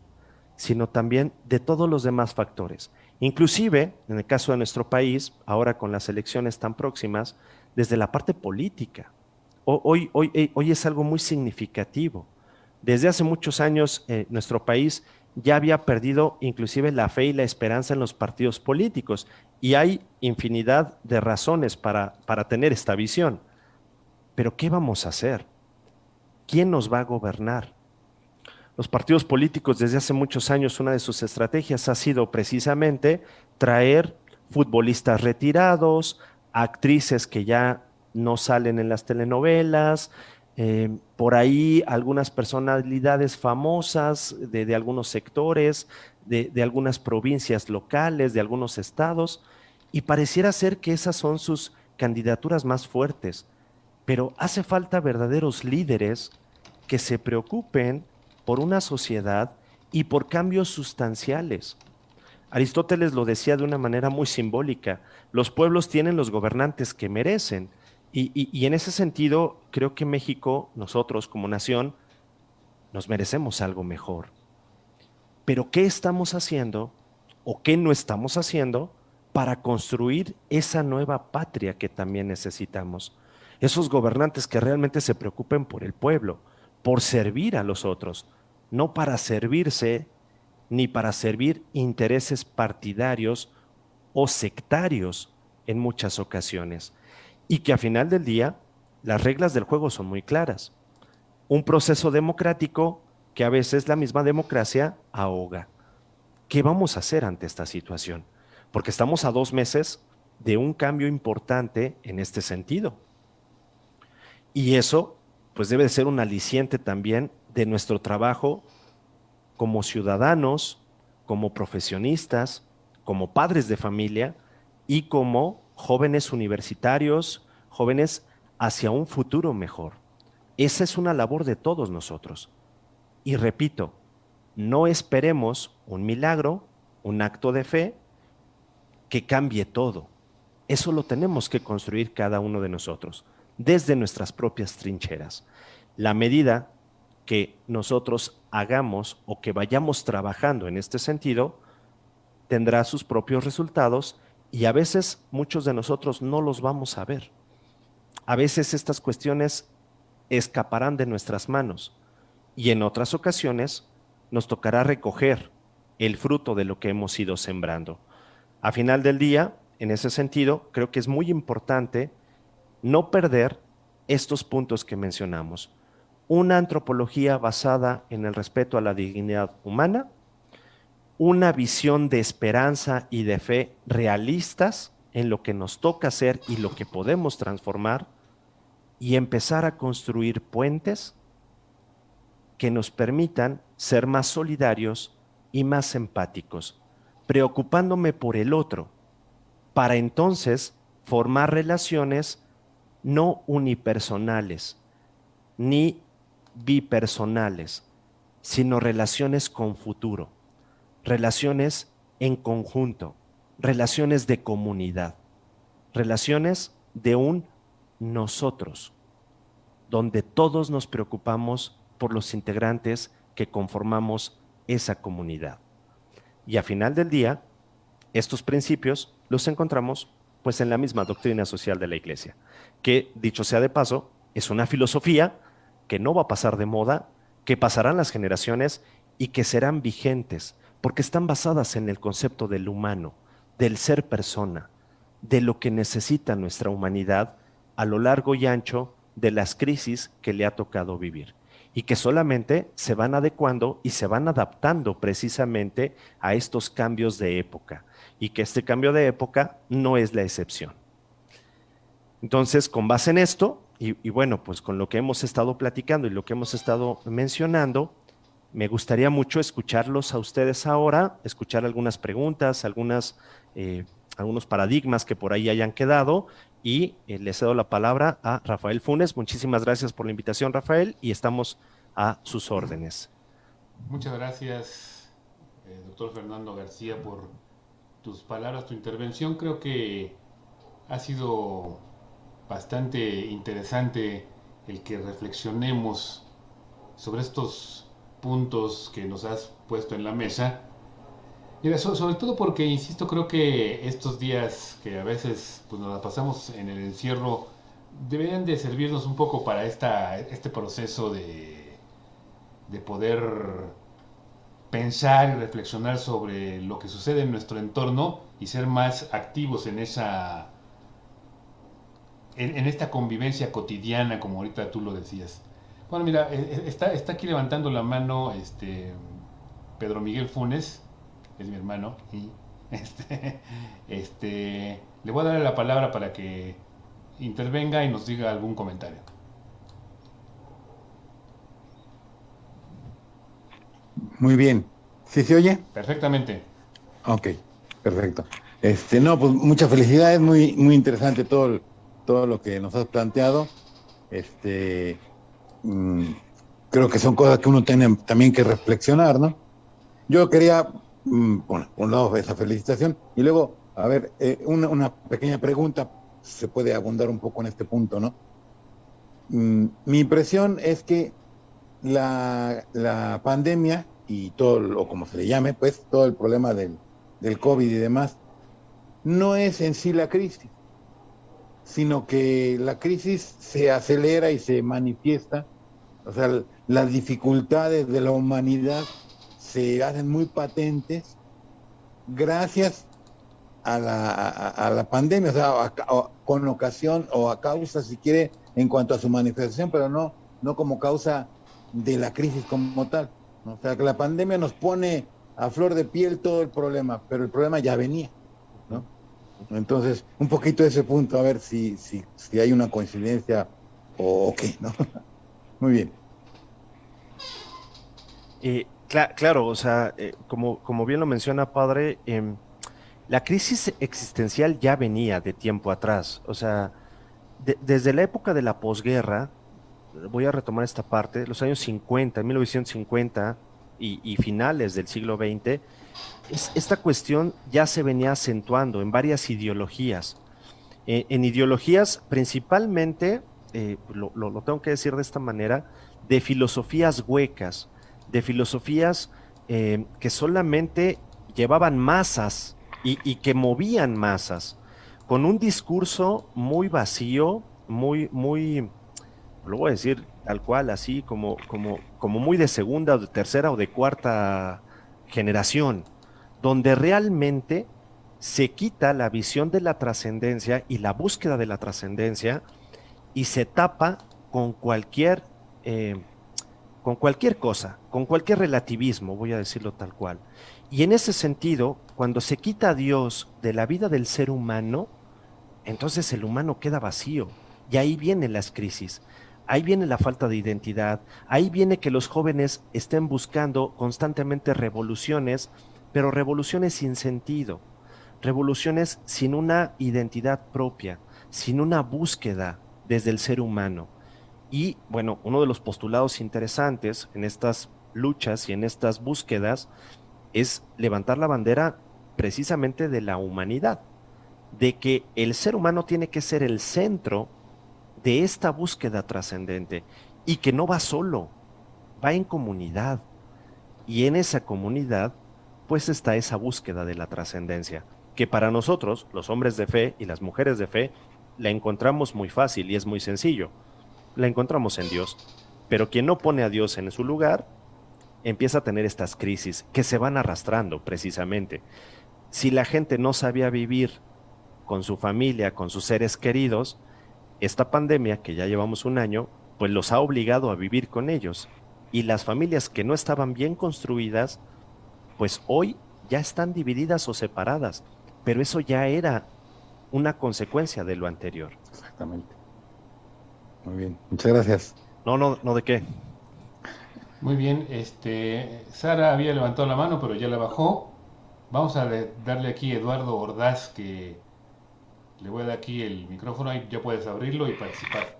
sino también de todos los demás factores. Inclusive, en el caso de nuestro país, ahora con las elecciones tan próximas, desde la parte política. Hoy es algo muy significativo. Desde hace muchos años nuestro país ya había perdido inclusive la fe y la esperanza en los partidos políticos, y hay infinidad de razones para tener esta visión. Pero ¿qué vamos a hacer? ¿Quién nos va a gobernar? Los partidos políticos desde hace muchos años, una de sus estrategias ha sido precisamente traer futbolistas retirados, actrices que ya no salen en las telenovelas, por ahí algunas personalidades famosas de algunos sectores, de algunas provincias locales, de algunos estados, y pareciera ser que esas son sus candidaturas más fuertes. Pero hace falta verdaderos líderes que se preocupen por una sociedad y por cambios sustanciales. Aristóteles lo decía de una manera muy simbólica: los pueblos tienen los gobernantes que merecen. Y en ese sentido, creo que México, nosotros como nación, nos merecemos algo mejor. Pero ¿qué estamos haciendo o qué no estamos haciendo para construir esa nueva patria que también necesitamos? Esos gobernantes que realmente se preocupen por el pueblo, por servir a los otros, no para servirse ni para servir intereses partidarios o sectarios en muchas ocasiones. Y que a final del día las reglas del juego son muy claras. Un proceso democrático que a veces la misma democracia ahoga. ¿Qué vamos a hacer ante esta situación? Porque estamos a 2 meses de un cambio importante en este sentido. Y eso pues debe de ser un aliciente también de nuestro trabajo como ciudadanos, como profesionistas, como padres de familia y como jóvenes universitarios, jóvenes hacia un futuro mejor. Esa es una labor de todos nosotros. Y repito, no esperemos un milagro, un acto de fe que cambie todo. Eso lo tenemos que construir cada uno de nosotros, desde nuestras propias trincheras. La medida que nosotros hagamos o que vayamos trabajando en este sentido, tendrá sus propios resultados y a veces muchos de nosotros no los vamos a ver. A veces estas cuestiones escaparán de nuestras manos y en otras ocasiones nos tocará recoger el fruto de lo que hemos ido sembrando. A final del día, en ese sentido, creo que es muy importante no perder estos puntos que mencionamos. Una antropología basada en el respeto a la dignidad humana, una visión de esperanza y de fe realistas en lo que nos toca hacer y lo que podemos transformar, y empezar a construir puentes que nos permitan ser más solidarios y más empáticos, preocupándome por el otro, para entonces formar relaciones no unipersonales ni bipersonales, sino relaciones con futuro, relaciones en conjunto, relaciones de comunidad, relaciones de un nosotros, donde todos nos preocupamos por los integrantes que conformamos esa comunidad. Y a final del día, estos principios los encontramos pues en la misma doctrina social de la Iglesia, que, dicho sea de paso, es una filosofía que no va a pasar de moda, que pasarán las generaciones y que serán vigentes, porque están basadas en el concepto del humano, del ser persona, de lo que necesita nuestra humanidad a lo largo y ancho de las crisis que le ha tocado vivir, y que solamente se van adecuando y se van adaptando precisamente a estos cambios de época, y que este cambio de época no es la excepción. Entonces, con base en esto, y bueno, pues con lo que hemos estado platicando y lo que hemos estado mencionando, me gustaría mucho escucharlos a ustedes ahora, escuchar algunas preguntas, algunos paradigmas que por ahí hayan quedado, y les cedo la palabra a Rafael Funes. Muchísimas gracias por la invitación, Rafael, y estamos a sus órdenes.
Muchas gracias, doctor Fernando García, por tus palabras, tu intervención. Creo que ha sido bastante interesante el que reflexionemos sobre estos puntos que nos has puesto en la mesa. Mira, sobre todo porque, insisto, creo que estos días que a veces pues, nos la pasamos en el encierro deberían de servirnos un poco para este proceso de poder pensar y reflexionar sobre lo que sucede en nuestro entorno y ser más activos en esta convivencia cotidiana, como ahorita tú lo decías. Bueno, mira, está aquí levantando la mano Pedro Miguel Funes, es mi hermano, y le voy a dar la palabra para que intervenga y nos diga algún comentario.
Muy bien. ¿Sí se oye?
Perfectamente.
Ok, perfecto. No, pues muchas felicidades, muy, muy interesante todo lo que nos has planteado. Creo que son cosas que uno tiene también que reflexionar, ¿no? Yo quería, bueno, por un lado esa felicitación, y luego, a ver, una pequeña pregunta, se puede abundar un poco en este punto, ¿no? Mi impresión es que la pandemia y todo, o como se le llame, pues, todo el problema del COVID y demás, no es en sí la crisis, sino que la crisis se acelera y se manifiesta, o sea, las dificultades de la humanidad se hacen muy patentes gracias a la pandemia, o sea, con ocasión o a causa, si quiere, en cuanto a su manifestación, pero no como causa de la crisis como tal, ¿no? O sea, que la pandemia nos pone a flor de piel todo el problema, pero el problema ya venía, ¿no? Entonces, un poquito de ese punto, a ver si hay una coincidencia o qué, ¿no? Muy bien.
Claro, o sea, como bien lo menciona, padre, La crisis existencial ya venía de tiempo atrás, o sea, desde la época de la posguerra, voy a retomar esta parte, los años 50, 1950 y finales del siglo XX, esta cuestión ya se venía acentuando en varias ideologías. En ideologías principalmente, lo tengo que decir de esta manera, de filosofías huecas, de filosofías que solamente llevaban masas y que movían masas, con un discurso muy vacío, muy, lo voy a decir tal cual, así como muy de segunda o de tercera o de cuarta generación, donde realmente se quita la visión de la trascendencia y la búsqueda de la trascendencia y se tapa con eh, con cualquier cosa, con cualquier relativismo, voy a decirlo tal cual. Y en ese sentido, cuando se quita a Dios de la vida del ser humano, entonces el humano queda vacío. Y ahí vienen las crisis, ahí viene la falta de identidad, ahí viene que los jóvenes estén buscando constantemente revoluciones, pero revoluciones sin sentido, revoluciones sin una identidad propia, sin una búsqueda desde el ser humano. Y bueno, uno de los postulados interesantes en estas luchas y en estas búsquedas es levantar la bandera precisamente de la humanidad, de que el ser humano tiene que ser el centro de esta búsqueda trascendente y que no va solo, va en comunidad. Y en esa comunidad, pues está esa búsqueda de la trascendencia, que para nosotros, los hombres de fe y las mujeres de fe, la encontramos muy fácil y es muy sencillo. La encontramos en Dios. Pero quien no pone a Dios en su lugar, empieza a tener estas crisis que se van arrastrando precisamente. Si la gente no sabía vivir con su familia, con sus seres queridos, esta pandemia, que ya llevamos un año, pues los ha obligado a vivir con ellos. Y las familias que no estaban bien construidas, pues hoy ya están divididas o separadas. Pero eso ya era una consecuencia de lo anterior.
Exactamente. Muy bien, muchas gracias.
No, ¿de qué?
Muy bien, Sara había levantado la mano, pero ya la bajó. Vamos a darle aquí a Eduardo Ordaz, que le voy a dar aquí el micrófono, ahí ya puedes abrirlo y participar.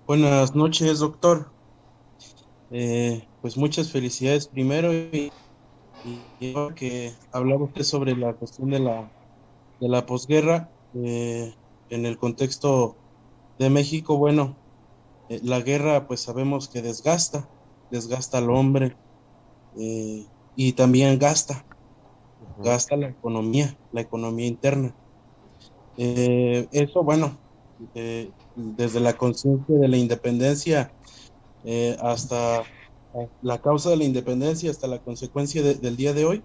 Buenas noches, doctor. Pues muchas felicidades primero y ahora que hablaba usted sobre la cuestión de la posguerra, en el contexto de México, bueno, la guerra pues sabemos que desgasta al hombre, y también gasta la economía interna. Eso, bueno, desde la conciencia de la independencia hasta la causa de la independencia, hasta la consecuencia del día de hoy,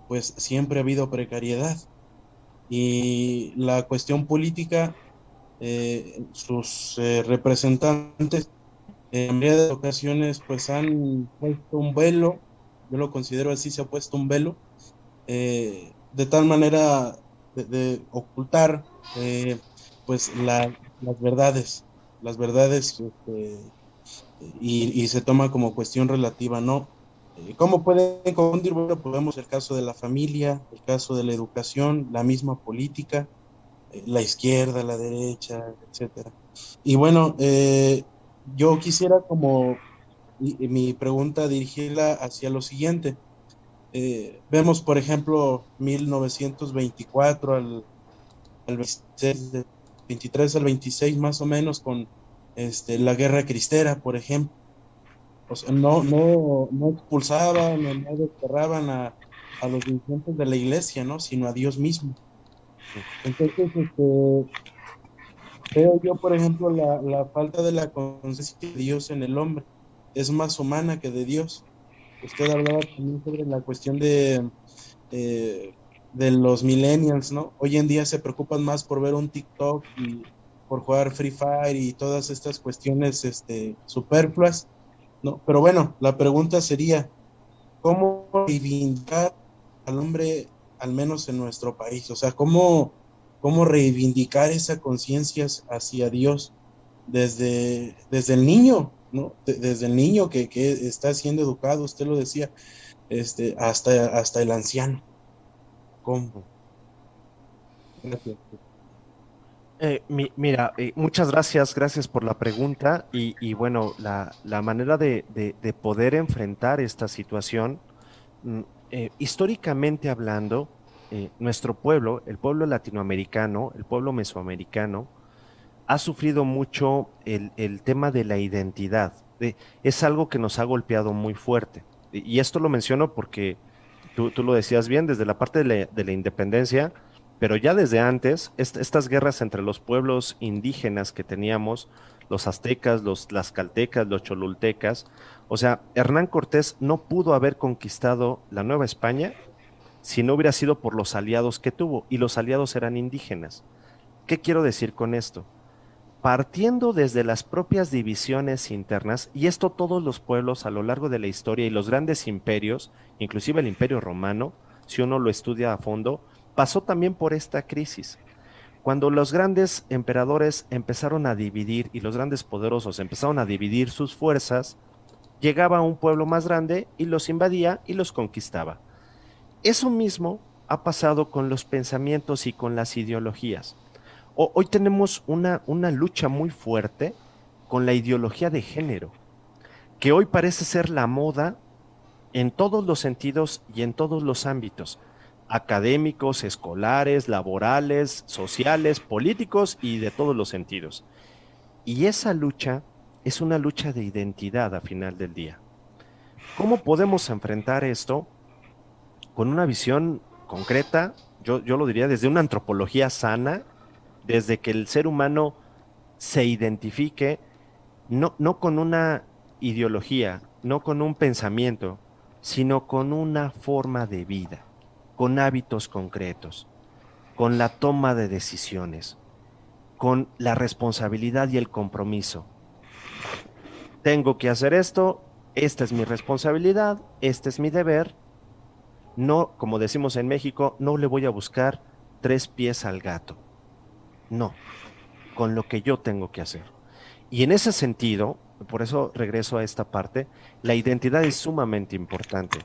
pues siempre ha habido precariedad. Y la cuestión política, sus representantes, en la mayoría de ocasiones, pues han puesto un velo, yo lo considero así, se ha puesto un velo, de tal manera de ocultar pues las verdades y se toma como cuestión relativa, ¿no? ¿Cómo pueden confundir? Bueno, podemos el caso de la familia, el caso de la educación, la misma política, la izquierda, la derecha, etcétera. Y bueno, yo quisiera como mi pregunta dirigirla hacia lo siguiente. Vemos, por ejemplo, 1924 al 26, de 23 al 26 más o menos, con la guerra cristera, por ejemplo. O sea, no expulsaban, no desterraban a los dirigentes de la iglesia, ¿no? Sino a Dios mismo. Entonces, veo yo, por ejemplo, la falta de la conciencia de Dios en el hombre. Es más humana que de Dios. Usted hablaba también sobre la cuestión de los millennials, ¿no? Hoy en día se preocupan más por ver un TikTok y por jugar Free Fire y todas estas cuestiones superfluas, ¿no? Pero bueno, la pregunta sería, ¿cómo reivindicar al hombre, al menos en nuestro país? O sea, ¿cómo reivindicar esa conciencia hacia Dios desde el niño, ¿no? Desde el niño que está siendo educado, usted lo decía, hasta el anciano. ¿Cómo? Gracias.
Mira, muchas gracias por la pregunta y bueno, la manera de poder enfrentar esta situación, mm, históricamente hablando, nuestro pueblo, el pueblo latinoamericano, el pueblo mesoamericano, ha sufrido mucho el tema de la identidad. Es algo que nos ha golpeado muy fuerte. Y esto lo menciono porque tú lo decías bien, desde la parte de la independencia, pero ya desde antes, estas guerras entre los pueblos indígenas que teníamos, los aztecas, los tlaxcaltecas, los cholultecas, o sea, Hernán Cortés no pudo haber conquistado la Nueva España si no hubiera sido por los aliados que tuvo, y los aliados eran indígenas. ¿Qué quiero decir con esto? Partiendo desde las propias divisiones internas, y esto todos los pueblos a lo largo de la historia y los grandes imperios, inclusive el imperio romano, si uno lo estudia a fondo, pasó también por esta crisis. Cuando los grandes emperadores empezaron a dividir y los grandes poderosos empezaron a dividir sus fuerzas, llegaba un pueblo más grande y los invadía y los conquistaba. Eso mismo ha pasado con los pensamientos y con las ideologías. Hoy tenemos una lucha muy fuerte con la ideología de género, que hoy parece ser la moda en todos los sentidos y en todos los ámbitos, académicos, escolares, laborales, sociales, políticos y de todos los sentidos. Y esa lucha es una lucha de identidad a final del día. ¿Cómo podemos enfrentar esto? Con una visión concreta, yo lo diría desde una antropología sana, desde que el ser humano se identifique no con una ideología, no con un pensamiento, sino con una forma de vida, con hábitos concretos, con la toma de decisiones, con la responsabilidad y el compromiso. Tengo que hacer esto, esta es mi responsabilidad, este es mi deber. No, como decimos en México, no le voy a buscar tres pies al gato. No, con lo que yo tengo que hacer. Y en ese sentido, por eso regreso a esta parte, la identidad es sumamente importante.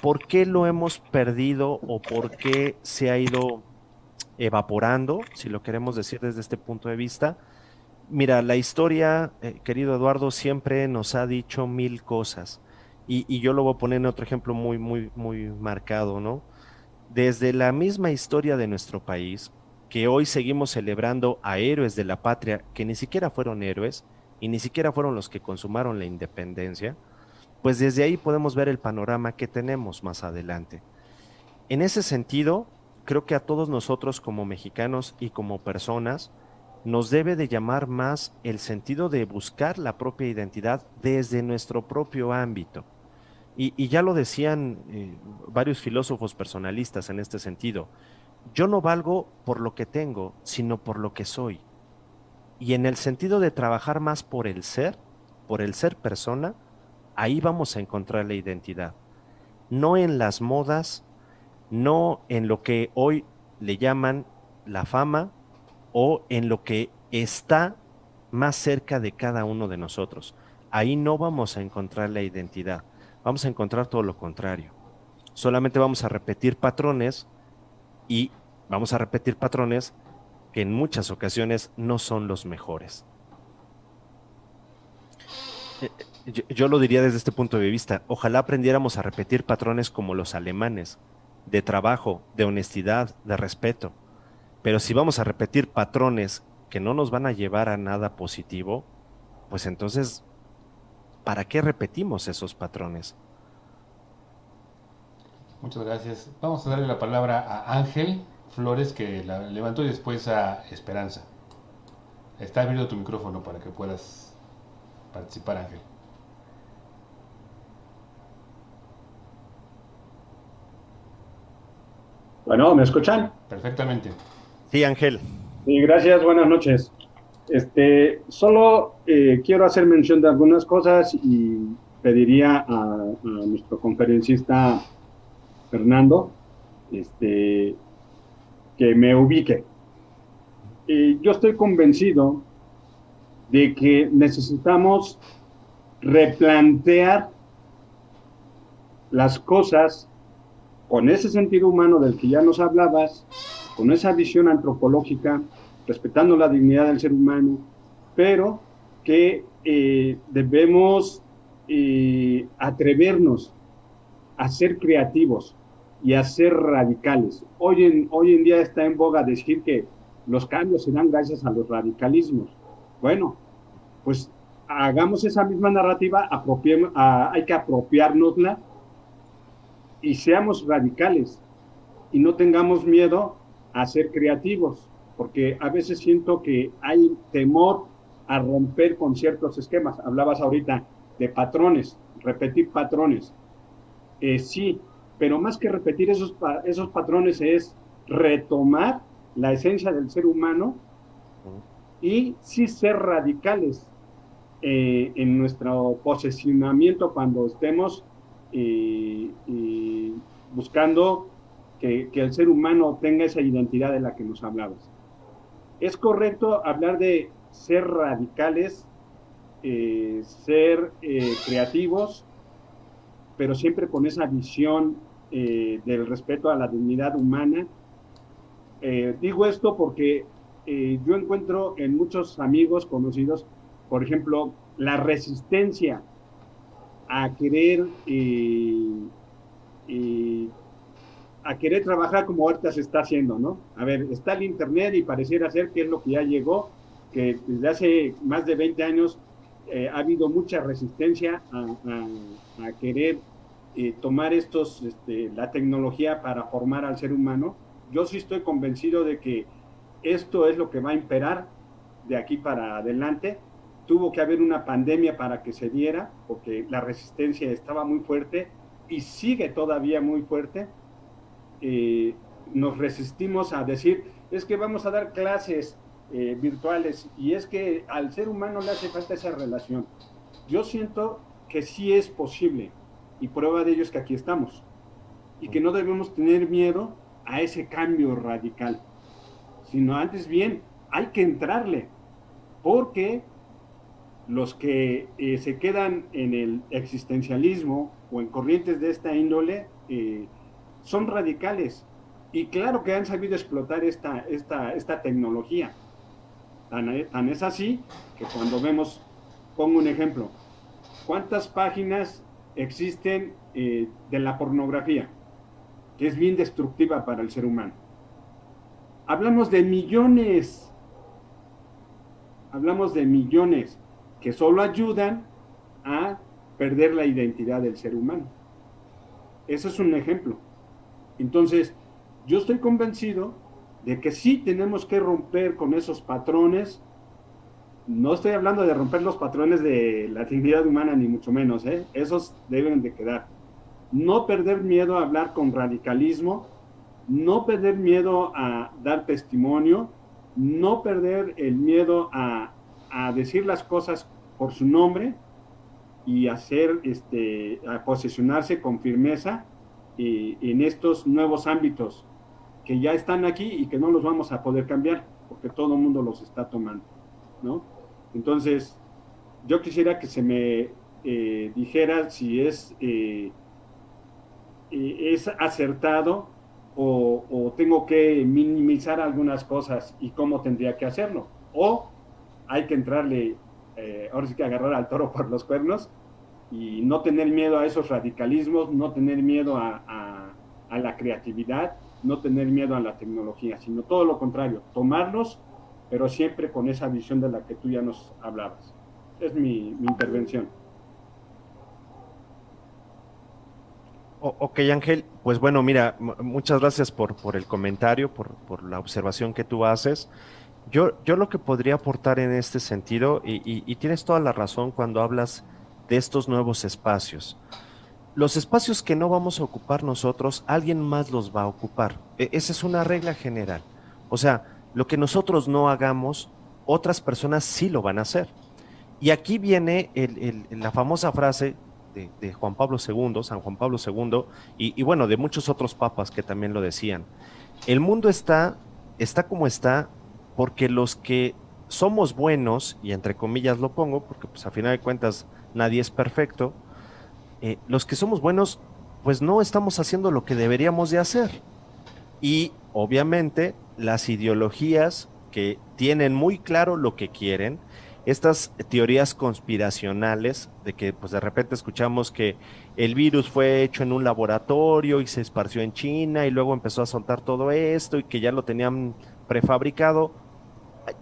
¿Por qué lo hemos perdido o por qué se ha ido evaporando, si lo queremos decir desde este punto de vista? Mira, la historia, querido Eduardo, siempre nos ha dicho mil cosas. Y yo lo voy a poner en otro ejemplo muy marcado, ¿no? Desde la misma historia de nuestro país, que hoy seguimos celebrando a héroes de la patria que ni siquiera fueron héroes y ni siquiera fueron los que consumaron la independencia, pues desde ahí podemos ver el panorama que tenemos más adelante. En ese sentido, creo que a todos nosotros como mexicanos y como personas nos debe de llamar más el sentido de buscar la propia identidad desde nuestro propio ámbito. Y ya lo decían varios filósofos personalistas en este sentido. Yo no valgo por lo que tengo, sino por lo que soy. Y en el sentido de trabajar más por el ser persona, ahí vamos a encontrar la identidad. No en las modas, no en lo que hoy le llaman la fama o en lo que está más cerca de cada uno de nosotros. Ahí no vamos a encontrar la identidad, vamos a encontrar todo lo contrario. Solamente vamos a repetir patrones y vamos a repetir patrones que en muchas ocasiones no son los mejores. Yo lo diría desde este punto de vista, ojalá aprendiéramos a repetir patrones como los alemanes, de trabajo, de honestidad, de respeto. Pero si vamos a repetir patrones que no nos van a llevar a nada positivo, pues entonces, ¿para qué repetimos esos patrones?
Muchas gracias. Vamos a darle la palabra a Ángel Flores, que la levantó, y después a Esperanza. Está abierto tu micrófono para que puedas participar, Ángel.
Bueno, ¿me escuchan?
Perfectamente.
Sí, Ángel.
Sí, gracias, buenas noches. Solo quiero hacer mención de algunas cosas y pediría a nuestro conferencista Fernando que me ubique. Yo estoy convencido de que necesitamos replantear las cosas con ese sentido humano del que ya nos hablabas, con esa visión antropológica, respetando la dignidad del ser humano, pero que debemos atrevernos a ser creativos y a ser radicales. Hoy en día está en boga decir que los cambios se dan gracias a los radicalismos. Bueno, pues hagamos esa misma narrativa, hay que apropiárnosla y seamos radicales y no tengamos miedo a ser creativos, porque a veces siento que hay temor a romper con ciertos esquemas. Hablabas ahorita de patrones, repetir patrones. Sí, pero más que repetir esos patrones es retomar la esencia del ser humano y sí ser radicales en nuestro posicionamiento cuando estemos buscando que el ser humano tenga esa identidad de la que nos hablabas. Es correcto hablar de ser radicales, ser creativos, pero siempre con esa visión del respeto a la dignidad humana. Digo esto porque yo encuentro en muchos amigos conocidos, por ejemplo, la resistencia a querer trabajar como ahorita se está haciendo, ¿no? A ver, está el internet y pareciera ser que es lo que ya llegó, que desde hace más de 20 años ha habido mucha resistencia a querer tomar la tecnología para formar al ser humano. Yo sí estoy convencido de que esto es lo que va a imperar de aquí para adelante. Tuvo que haber una pandemia para que se diera, porque la resistencia estaba muy fuerte y sigue todavía muy fuerte. Nos resistimos a decir, es que vamos a dar clases virtuales y es que al ser humano le hace falta esa relación. Yo siento que sí es posible y prueba de ello es que aquí estamos y que no debemos tener miedo a ese cambio radical, sino antes bien hay que entrarle, porque los que se quedan en el existencialismo o en corrientes de esta índole son radicales y claro que han sabido explotar esta tecnología. Tan es así que cuando vemos, pongo un ejemplo, ¿cuántas páginas existen de la pornografía? Que es bien destructiva para el ser humano. Hablamos de millones que solo ayudan a perder la identidad del ser humano. Ese es un ejemplo. Entonces, yo estoy convencido de que sí tenemos que romper con esos patrones. No estoy hablando de romper los patrones de la dignidad humana, ni mucho menos, ¿eh? Esos deben de quedar. No perder miedo a hablar con radicalismo, no perder miedo a dar testimonio, no perder el miedo a decir las cosas por su nombre y a posicionarse con firmeza en estos nuevos ámbitos que ya están aquí y que no los vamos a poder cambiar porque todo el mundo los está tomando, ¿no? Entonces, yo quisiera que se me dijera si es acertado o tengo que minimizar algunas cosas y cómo tendría que hacerlo, o hay que entrarle, ahora sí que agarrar al toro por los cuernos y no tener miedo a esos radicalismos, no tener miedo a la creatividad, no tener miedo a la tecnología, sino todo lo contrario, tomarlos, pero siempre con esa visión de la que tú ya nos hablabas. Es mi intervención.
Ok, Ángel, pues bueno, mira, muchas gracias por el comentario, por la observación que tú haces. Yo lo que podría aportar en este sentido, y tienes toda la razón cuando hablas de estos nuevos espacios. Los espacios que no vamos a ocupar nosotros, alguien más los va a ocupar. Esa es una regla general. O sea, lo que nosotros no hagamos, otras personas sí lo van a hacer. Y aquí viene la famosa frase de Juan Pablo II, San Juan Pablo II, y bueno, de muchos otros papas que también lo decían. El mundo está como está porque los que somos buenos, y entre comillas lo pongo, porque pues a final de cuentas nadie es perfecto, los que somos buenos pues no estamos haciendo lo que deberíamos de hacer. Y obviamente las ideologías que tienen muy claro lo que quieren, estas teorías conspiracionales de que pues de repente escuchamos que el virus fue hecho en un laboratorio y se esparció en China y luego empezó a soltar todo esto y que ya lo tenían prefabricado.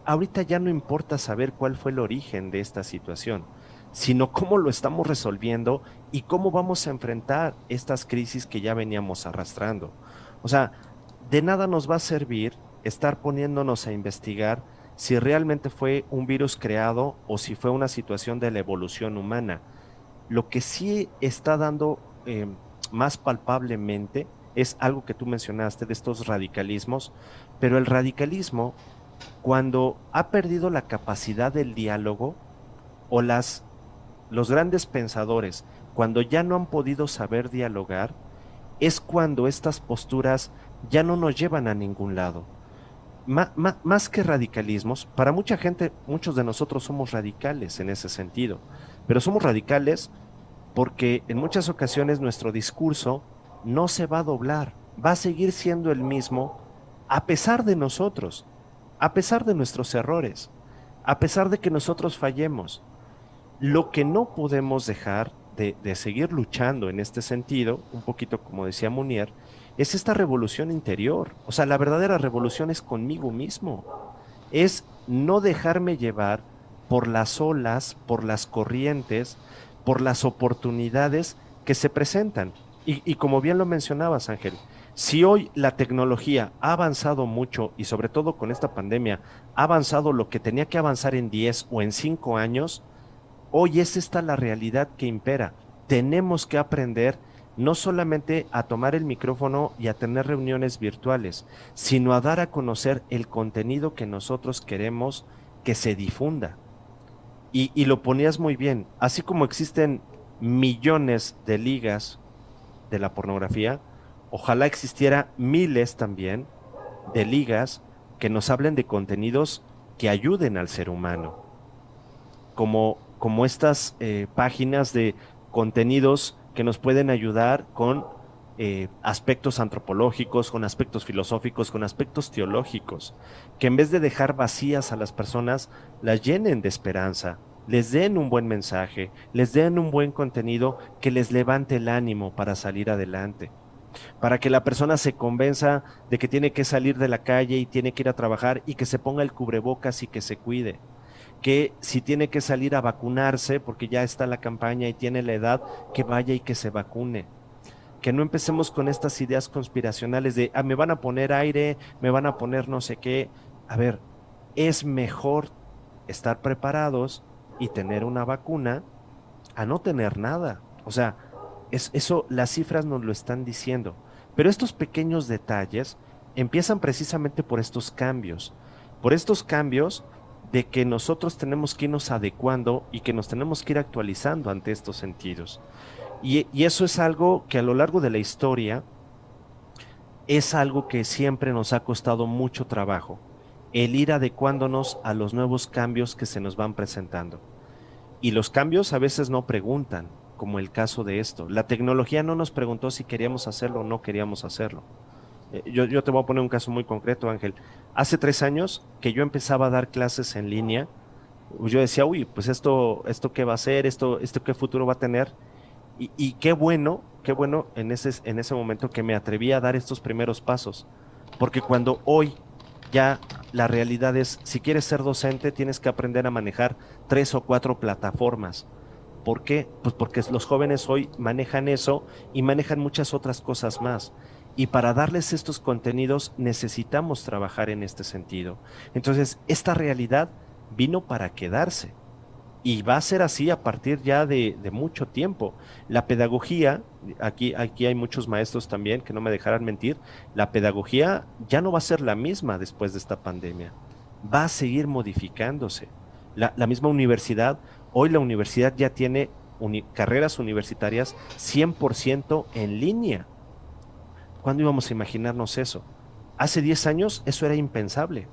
Ahorita ya no importa saber cuál fue el origen de esta situación, sino cómo lo estamos resolviendo y cómo vamos a enfrentar estas crisis que ya veníamos arrastrando. O sea, de nada nos va a servir estar poniéndonos a investigar si realmente fue un virus creado o si fue una situación de la evolución humana. Lo que sí está dando más palpablemente es algo que tú mencionaste de estos radicalismos, pero el radicalismo, cuando ha perdido la capacidad del diálogo, o los grandes pensadores, cuando ya no han podido saber dialogar, es cuando estas posturas ya no nos llevan a ningún lado. Más que radicalismos, para mucha gente, muchos de nosotros somos radicales en ese sentido, pero somos radicales porque en muchas ocasiones nuestro discurso no se va a doblar, va a seguir siendo el mismo a pesar de nosotros, a pesar de nuestros errores, a pesar de que nosotros fallemos. Lo que no podemos dejar de seguir luchando en este sentido, un poquito como decía Munier, es esta revolución interior. O sea, la verdadera revolución es conmigo mismo. Es no dejarme llevar por las olas, por las corrientes, por las oportunidades que se presentan. Y como bien lo mencionabas, Ángel, si hoy la tecnología ha avanzado mucho y sobre todo con esta pandemia ha avanzado lo que tenía que avanzar en 10 o en 5 años, hoy es esta la realidad que impera. Tenemos que aprender no solamente a tomar el micrófono y a tener reuniones virtuales, sino a dar a conocer el contenido que nosotros queremos que se difunda. Y lo ponías muy bien, así como existen millones de ligas de la pornografía, ojalá existiera miles también de ligas que nos hablen de contenidos que ayuden al ser humano, como estas páginas de contenidos que nos pueden ayudar con aspectos antropológicos, con aspectos filosóficos, con aspectos teológicos, que en vez de dejar vacías a las personas, las llenen de esperanza, les den un buen mensaje, les den un buen contenido que les levante el ánimo para salir adelante, para que la persona se convenza de que tiene que salir de la calle y tiene que ir a trabajar y que se ponga el cubrebocas y que se cuide, que si tiene que salir a vacunarse porque ya está la campaña y tiene la edad, que vaya y que se vacune. Que no empecemos con estas ideas conspiracionales de, me van a poner aire, me van a poner no sé qué. A ver, es mejor estar preparados y tener una vacuna a no tener nada. O sea, eso las cifras nos lo están diciendo. Pero estos pequeños detalles empiezan precisamente por estos cambios de que nosotros tenemos que irnos adecuando y que nos tenemos que ir actualizando ante estos sentidos. Y eso es algo que a lo largo de la historia es algo que siempre nos ha costado mucho trabajo, el ir adecuándonos a los nuevos cambios que se nos van presentando. Y los cambios a veces no preguntan, como el caso de esto. La tecnología no nos preguntó si queríamos hacerlo o no queríamos hacerlo. Yo te voy a poner un caso muy concreto, Ángel. Hace 3 años que yo empezaba a dar clases en línea, yo decía, uy, pues esto qué va a ser, esto qué futuro va a tener. Y qué bueno en ese momento que me atreví a dar estos primeros pasos. Porque cuando hoy ya la realidad es, si quieres ser docente, tienes que aprender a manejar 3 o 4 plataformas. ¿Por qué? Pues porque los jóvenes hoy manejan eso y manejan muchas otras cosas más. Y para darles estos contenidos necesitamos trabajar en este sentido. Entonces, esta realidad vino para quedarse. Y va a ser así a partir ya de mucho tiempo. La pedagogía, aquí hay muchos maestros también que no me dejarán mentir, la pedagogía ya no va a ser la misma después de esta pandemia. Va a seguir modificándose. La misma universidad, hoy la universidad ya tiene carreras universitarias 100% en línea. ¿Cuándo íbamos a imaginarnos eso? Hace 10 años eso era impensable.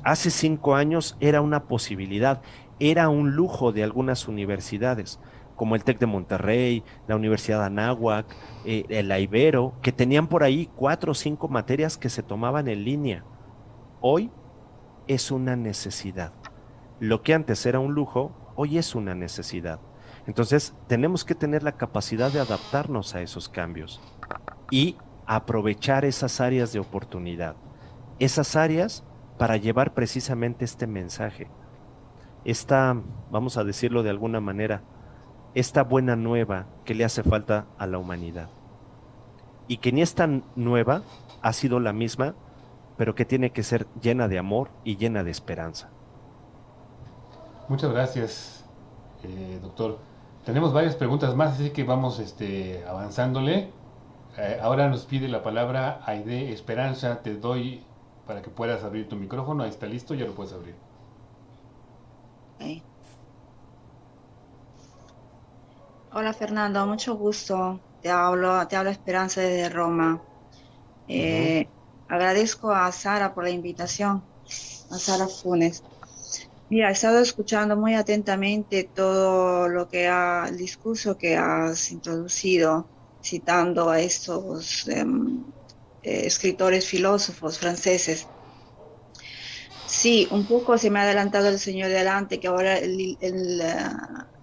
Hace 5 años era una posibilidad, era un lujo de algunas universidades. como el TEC de Monterrey, la Universidad Anáhuac, el Ibero, que tenían por ahí 4 o 5 materias que se tomaban en línea. Hoy es una necesidad. Lo que antes era un lujo, hoy es una necesidad. Entonces, tenemos que tener la capacidad de adaptarnos a esos cambios y aprovechar esas áreas de oportunidad, esas áreas para llevar precisamente este mensaje, esta, vamos a decirlo de alguna manera, esta buena nueva que le hace falta a la humanidad. Y que ni es tan nueva, ha sido la misma, pero que tiene que ser llena de amor y llena de esperanza.
Muchas gracias, doctor. Tenemos varias preguntas más, así que vamos avanzándole. Ahora nos pide la palabra Aide Esperanza. Te doy para que puedas abrir tu micrófono. Ahí está listo, ya lo puedes abrir.
Ok. Hola Fernando, mucho gusto. Te hablo Esperanza desde Roma. Agradezco a Sara por la invitación, a Sara Funes. Mira, he estado escuchando muy atentamente todo el discurso que has introducido, citando a estos escritores filósofos franceses. Sí, un poco se me ha adelantado el señor delante, que ahora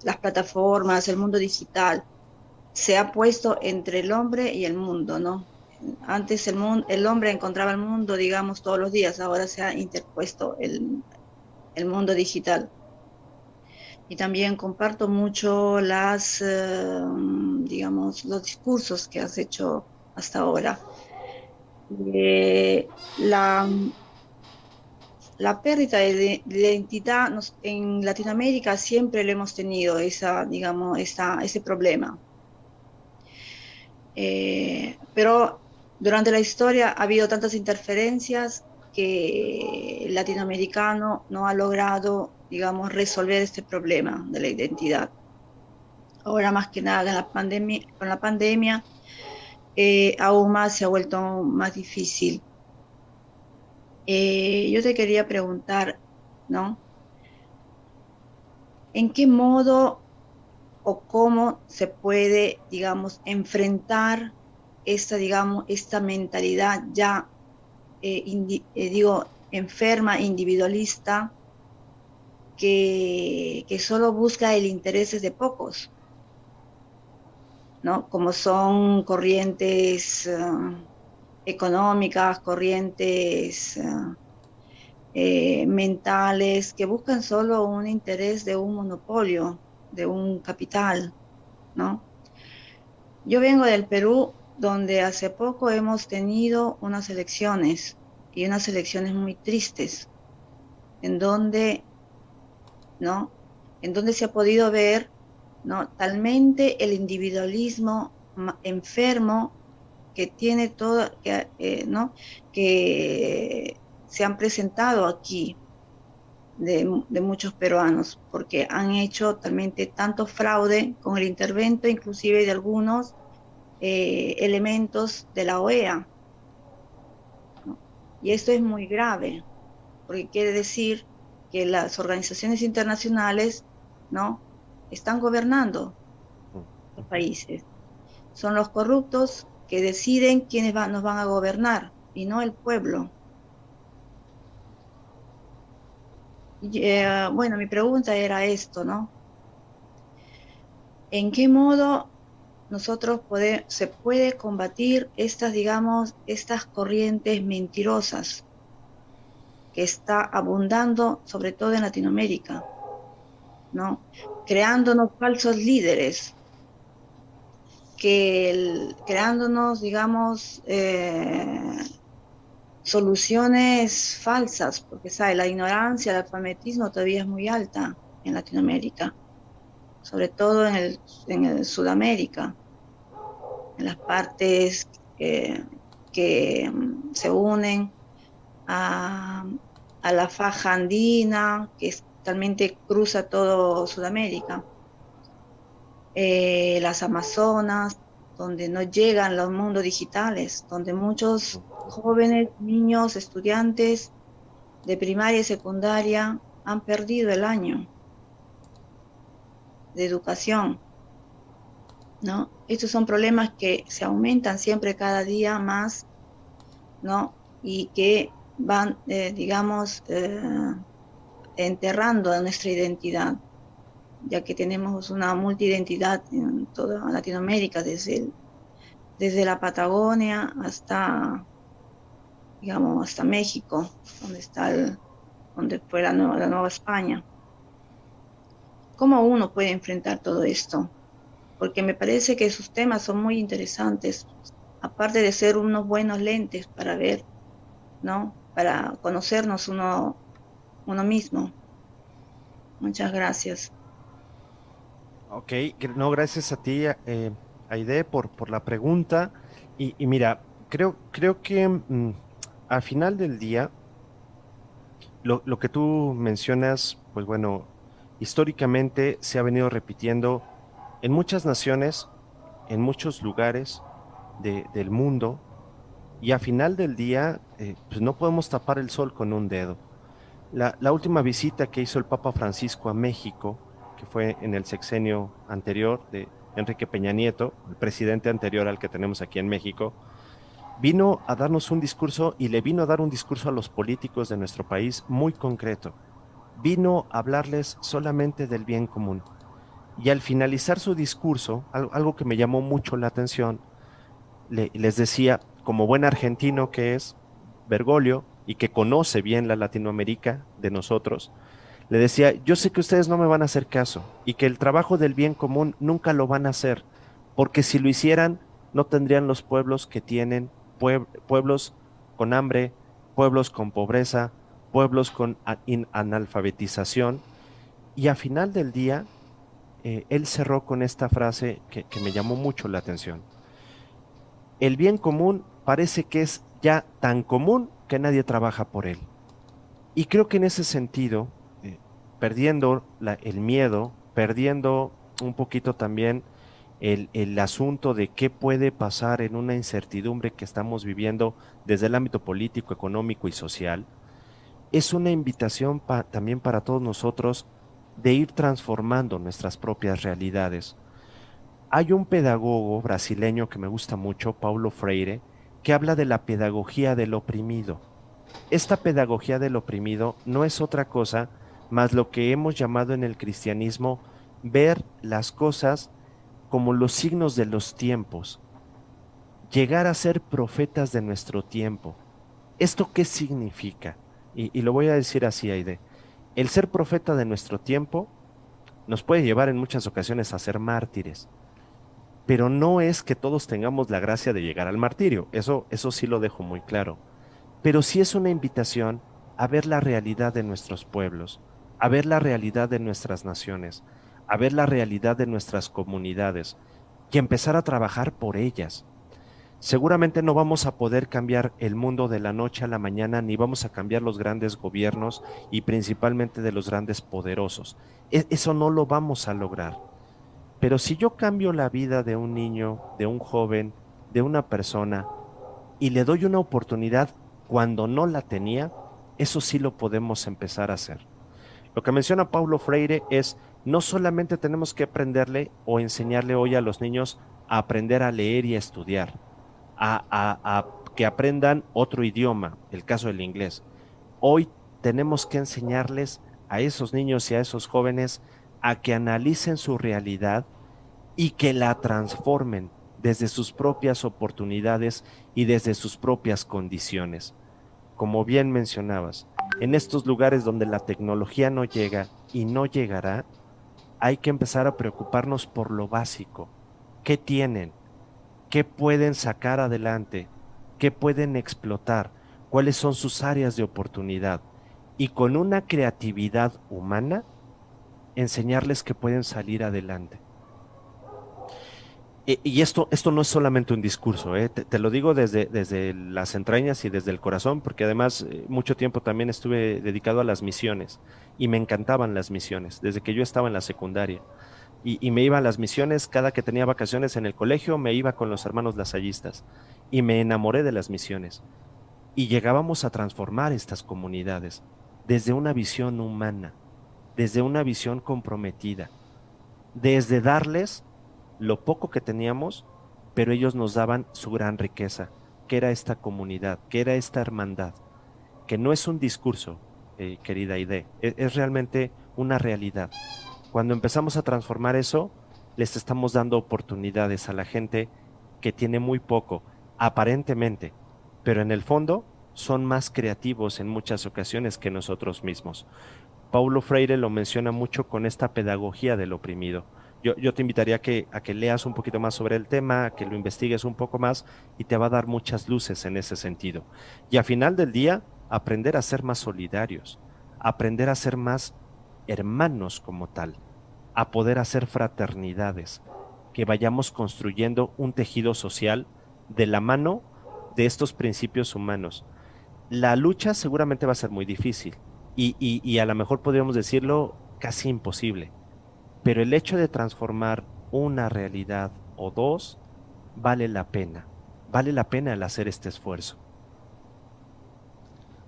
las plataformas, el mundo digital, se ha puesto entre el hombre y el mundo, ¿no? Antes el hombre encontraba el mundo, digamos, todos los días, ahora se ha interpuesto el mundo digital. Y también comparto mucho digamos, los discursos que has hecho hasta ahora. La pérdida de identidad en Latinoamérica siempre lo hemos tenido, ese problema. Pero durante la historia ha habido tantas interferencias que el latinoamericano no ha logrado, digamos, resolver este problema de la identidad. Ahora más que nada con la pandemia aún más se ha vuelto más difícil. Yo te quería preguntar, ¿no? ¿En qué modo o cómo se puede, digamos, enfrentar esta mentalidad ya, enferma, individualista, que solo busca el interés de pocos, ¿no? Como son corrientes económicas, corrientes mentales, que buscan solo un interés de un monopolio, de un capital, ¿no? Yo vengo del Perú, donde hace poco hemos tenido unas elecciones, y unas elecciones muy tristes, en donde, ¿no? En donde se ha podido ver, ¿no? Talmente el individualismo enfermo que tiene todo, ¿no? Que se han presentado aquí de muchos peruanos, porque han hecho talmente tanto fraude con el intervento, inclusive de algunos elementos de la OEA, ¿no? Y esto es muy grave, porque quiere decir que las organizaciones internacionales, ¿no?, están gobernando los países. Son los corruptos que deciden quiénes nos van a gobernar, y no el pueblo. Bueno, mi pregunta era esto, ¿no? ¿En qué modo se puede combatir estas corrientes mentirosas que está abundando, sobre todo en Latinoamérica, ¿no? Creándonos falsos líderes, creándonos, digamos, soluciones falsas, porque la ignorancia, el alfabetismo todavía es muy alta en Latinoamérica, sobre todo en el Sudamérica, en las partes que se unen a la faja andina, que totalmente cruza todo Sudamérica, las Amazonas, donde no llegan los mundos digitales, donde muchos jóvenes, niños, estudiantes de primaria y secundaria han perdido el año de educación, ¿no? Estos son problemas que se aumentan siempre cada día más, ¿no? Y que van, digamos, enterrando nuestra identidad, ya que tenemos una multiidentidad en toda Latinoamérica, desde la Patagonia hasta, digamos, hasta México, donde fue la Nueva España. ¿Cómo uno puede enfrentar todo esto? Porque me parece que sus temas son muy interesantes, aparte de ser unos buenos lentes para ver, ¿no? Para conocernos uno mismo. Muchas gracias.
Ok, no, gracias a ti, Aide, por la pregunta. Y mira, creo que al final del día, lo que tú mencionas, pues bueno, históricamente se ha venido repitiendo en muchas naciones, en muchos lugares del mundo, y al final del día, pues no podemos tapar el sol con un dedo. La última visita que hizo el Papa Francisco a México, que fue en el sexenio anterior de Enrique Peña Nieto, el presidente anterior al que tenemos aquí en México, vino a darnos un discurso y le vino a dar un discurso a los políticos de nuestro país muy concreto. Vino a hablarles solamente del bien común. Y al finalizar su discurso, algo que me llamó mucho la atención, les decía, como buen argentino que es, Bergoglio, y que conoce bien la Latinoamérica de nosotros, le decía, yo sé que ustedes no me van a hacer caso y que el trabajo del bien común nunca lo van a hacer, porque si lo hicieran, no tendrían los pueblos que tienen, pueblos con hambre, pueblos con pobreza, pueblos con analfabetización. Y a final del día, él cerró con esta frase que me llamó mucho la atención. El bien común parece que es ya tan común que nadie trabaja por él. Y creo que en ese sentido, perdiendo el miedo, perdiendo un poquito también el asunto de qué puede pasar en una incertidumbre que estamos viviendo desde el ámbito político, económico y social, es una invitación también para todos nosotros de ir transformando nuestras propias realidades. Hay un pedagogo brasileño que me gusta mucho, Paulo Freire, que habla de la pedagogía del oprimido. Esta pedagogía del oprimido no es otra cosa más lo que hemos llamado en el cristianismo ver las cosas como los signos de los tiempos, llegar a ser profetas de nuestro tiempo. ¿Esto qué significa? Y lo voy a decir así, Aide. El ser profeta de nuestro tiempo nos puede llevar en muchas ocasiones a ser mártires, pero no es que todos tengamos la gracia de llegar al martirio, eso sí lo dejo muy claro, pero sí es una invitación a ver la realidad de nuestros pueblos, a ver la realidad de nuestras naciones, a ver la realidad de nuestras comunidades y empezar a trabajar por ellas. Seguramente no vamos a poder cambiar el mundo de la noche a la mañana, ni vamos a cambiar los grandes gobiernos y principalmente de los grandes poderosos. Eso no lo vamos a lograr. Pero si yo cambio la vida de un niño, de un joven, de una persona, y le doy una oportunidad cuando no la tenía, eso sí lo podemos empezar a hacer. Lo que menciona Paulo Freire es, no solamente tenemos que aprenderle o enseñarle hoy a los niños a aprender a leer y a estudiar, a que aprendan otro idioma, el caso del inglés. Hoy tenemos que enseñarles a esos niños y a esos jóvenes a que analicen su realidad y que la transformen desde sus propias oportunidades y desde sus propias condiciones. Como bien mencionabas, en estos lugares donde la tecnología no llega y no llegará, hay que empezar a preocuparnos por lo básico. ¿Qué tienen? ¿Qué pueden sacar adelante? ¿Qué pueden explotar? ¿Cuáles son sus áreas de oportunidad? Y con una creatividad humana, enseñarles que pueden salir adelante. Y esto no es solamente un discurso, te lo digo desde las entrañas y desde el corazón, porque además mucho tiempo también estuve dedicado a las misiones y me encantaban las misiones, desde que yo estaba en la secundaria. Y me iba a las misiones, cada que tenía vacaciones en el colegio, me iba con los hermanos lasallistas y me enamoré de las misiones. Y llegábamos a transformar estas comunidades desde una visión humana, desde una visión comprometida, desde darles lo poco que teníamos, pero ellos nos daban su gran riqueza, que era esta comunidad, que era esta hermandad, que no es un discurso, querida Aide, es realmente una realidad. Cuando empezamos a transformar eso, les estamos dando oportunidades a la gente que tiene muy poco, aparentemente, pero en el fondo son más creativos en muchas ocasiones que nosotros mismos. Paulo Freire lo menciona mucho con esta pedagogía del oprimido. Yo te invitaría a que leas un poquito más sobre el tema, que lo investigues un poco más y te va a dar muchas luces en ese sentido. Y al final del día, aprender a ser más solidarios, aprender a ser más hermanos como tal, a poder hacer fraternidades, que vayamos construyendo un tejido social de la mano de estos principios humanos. La lucha seguramente va a ser muy difícil y a lo mejor podríamos decirlo casi imposible, pero el hecho de transformar una realidad o dos vale la pena el hacer este esfuerzo.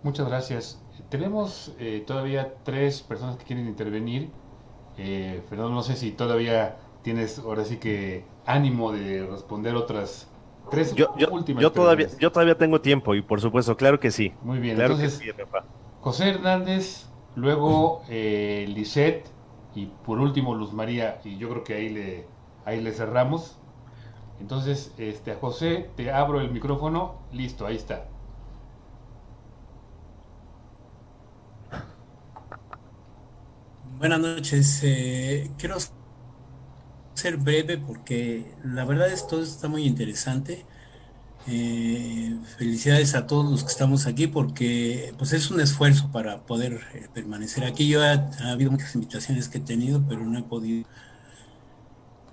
Muchas gracias. Tenemos todavía 3 personas que quieren intervenir. Fernando, no sé si todavía tienes ahora sí que ánimo de responder otras 3 últimas preguntas.
Yo todavía tengo tiempo y por supuesto, claro que sí.
Muy bien,
Claro que
entonces
sí, Rafa.
José Hernández, luego Lisette y por último Luz María, y yo creo que ahí le cerramos. Entonces, a José te abro el micrófono, listo, ahí está.
Buenas noches. Quiero ser breve porque la verdad todo está muy interesante. Felicidades a todos los que estamos aquí porque pues es un esfuerzo para poder permanecer aquí. Ha habido muchas invitaciones que he tenido, pero no he podido.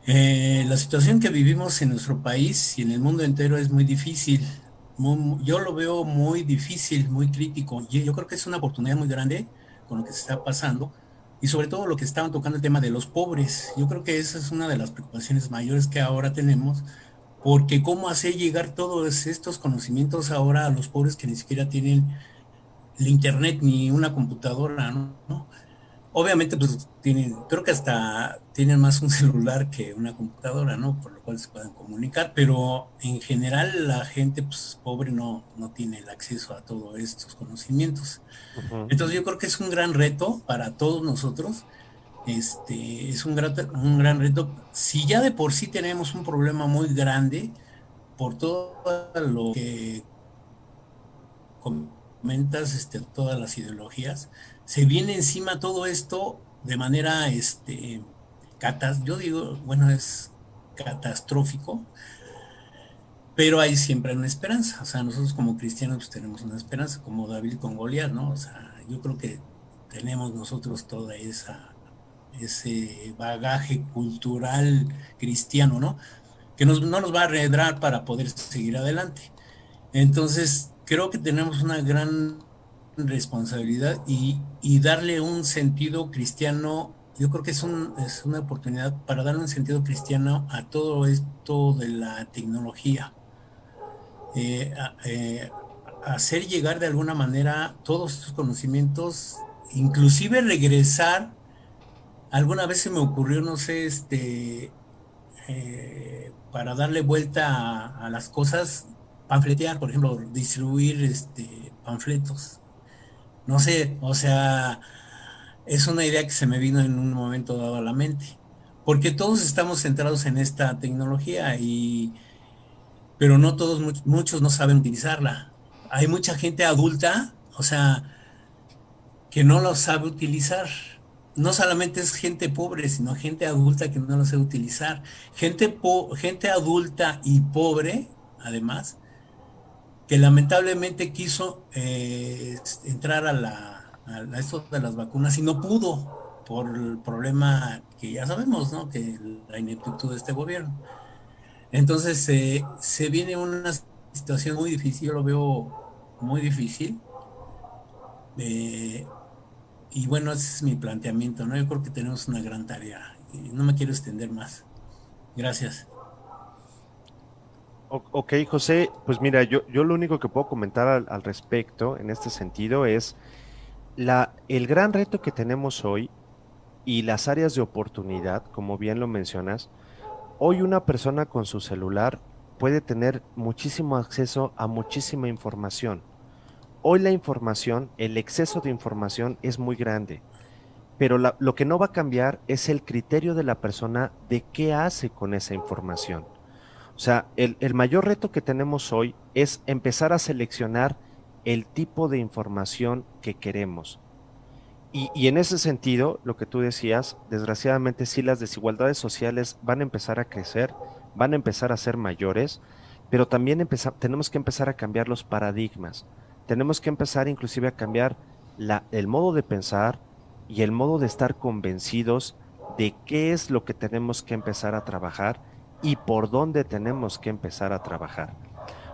La situación que vivimos en nuestro país y en el mundo entero es muy difícil. Yo lo veo muy difícil, muy crítico. Yo creo que es una oportunidad muy grande con lo que se está pasando y sobre todo lo que estaban tocando el tema de los pobres. Yo creo que esa es una de las preocupaciones mayores que ahora tenemos, porque cómo hacer llegar todos estos conocimientos ahora a los pobres que ni siquiera tienen el internet ni una computadora, ¿no? Obviamente, pues creo que hasta tienen más un celular que una computadora, ¿no? Por lo cual se pueden comunicar, pero en general la gente pues, pobre no tiene el acceso a todos estos conocimientos.
Ujú.
Entonces yo creo que es un gran reto para todos nosotros. Es un gran reto. Si ya de por sí tenemos un problema muy grande por todo lo que comentas, todas las ideologías, se viene encima todo esto de manera, yo digo, bueno, es catastrófico, pero hay siempre una esperanza. O sea, nosotros como cristianos pues, tenemos una esperanza, como David con Goliat, ¿no? O sea, yo creo que tenemos nosotros toda ese bagaje cultural cristiano, ¿no? Que no nos va a arredrar para poder seguir adelante. Entonces, creo que tenemos una gran responsabilidad y darle un sentido cristiano. Yo creo que es una oportunidad para darle un sentido cristiano a todo esto de la tecnología. Eh, a- eh, Hacer llegar de alguna manera todos estos conocimientos, inclusive regresar. Alguna vez se me ocurrió, no sé, para darle vuelta a las cosas, panfletear, por ejemplo, distribuir panfletos. No sé, o sea, es una idea que se me vino en un momento dado a la mente, porque todos estamos centrados en esta tecnología pero no todos, muchos no saben utilizarla. Hay mucha gente adulta, o sea, que no lo sabe utilizar. No solamente es gente pobre, sino gente adulta que no lo sabe utilizar. Gente adulta y pobre, además, que lamentablemente quiso entrar a esto de las vacunas y no pudo por el problema que ya sabemos, ¿no? Que la ineptitud de este gobierno. Entonces se viene una situación muy difícil, yo lo veo muy difícil. eh, y bueno, ese es mi planteamiento, ¿no? Yo creo que tenemos una gran tarea y no me quiero extender más. Gracias.
Ok, José, pues mira, yo lo único que puedo comentar al respecto en este sentido es el gran reto que tenemos hoy y las áreas de oportunidad, como bien lo mencionas, Hoy una persona con su celular puede tener muchísimo acceso a muchísima información. Hoy la información, el exceso de información es muy grande, pero lo que no va a cambiar es el criterio de la persona de qué hace con esa información. O sea, el mayor reto que tenemos hoy es empezar a seleccionar el tipo de información que queremos. Y en ese sentido, lo que tú decías, desgraciadamente sí las desigualdades sociales van a empezar a crecer, van a empezar a ser mayores, pero también tenemos que empezar a cambiar los paradigmas. Tenemos que empezar inclusive a cambiar el modo de pensar y el modo de estar convencidos de qué es lo que tenemos que empezar a trabajar y por dónde tenemos que empezar a trabajar.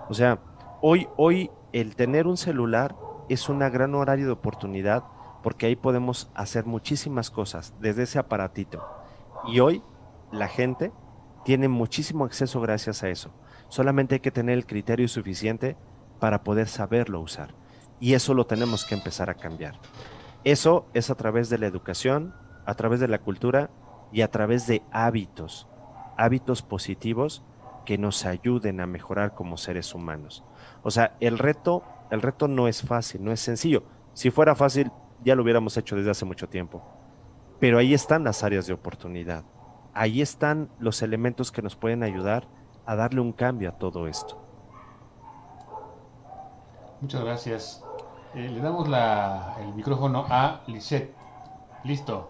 O sea, hoy el tener un celular es un gran horario de oportunidad porque ahí podemos hacer muchísimas cosas desde ese aparatito. Y hoy la gente tiene muchísimo acceso gracias a eso. Solamente hay que tener el criterio suficiente para poder saberlo usar. Y eso lo tenemos que empezar a cambiar. Eso es a través de la educación, a través de la cultura y a través de hábitos positivos que nos ayuden a mejorar como seres humanos. O sea, el reto no es fácil, no es sencillo. Si fuera fácil, ya lo hubiéramos hecho desde hace mucho tiempo. Pero ahí están las áreas de oportunidad. Ahí están los elementos que nos pueden ayudar a darle un cambio a todo esto.
Muchas gracias. Le damos el micrófono a Lisette. Listo.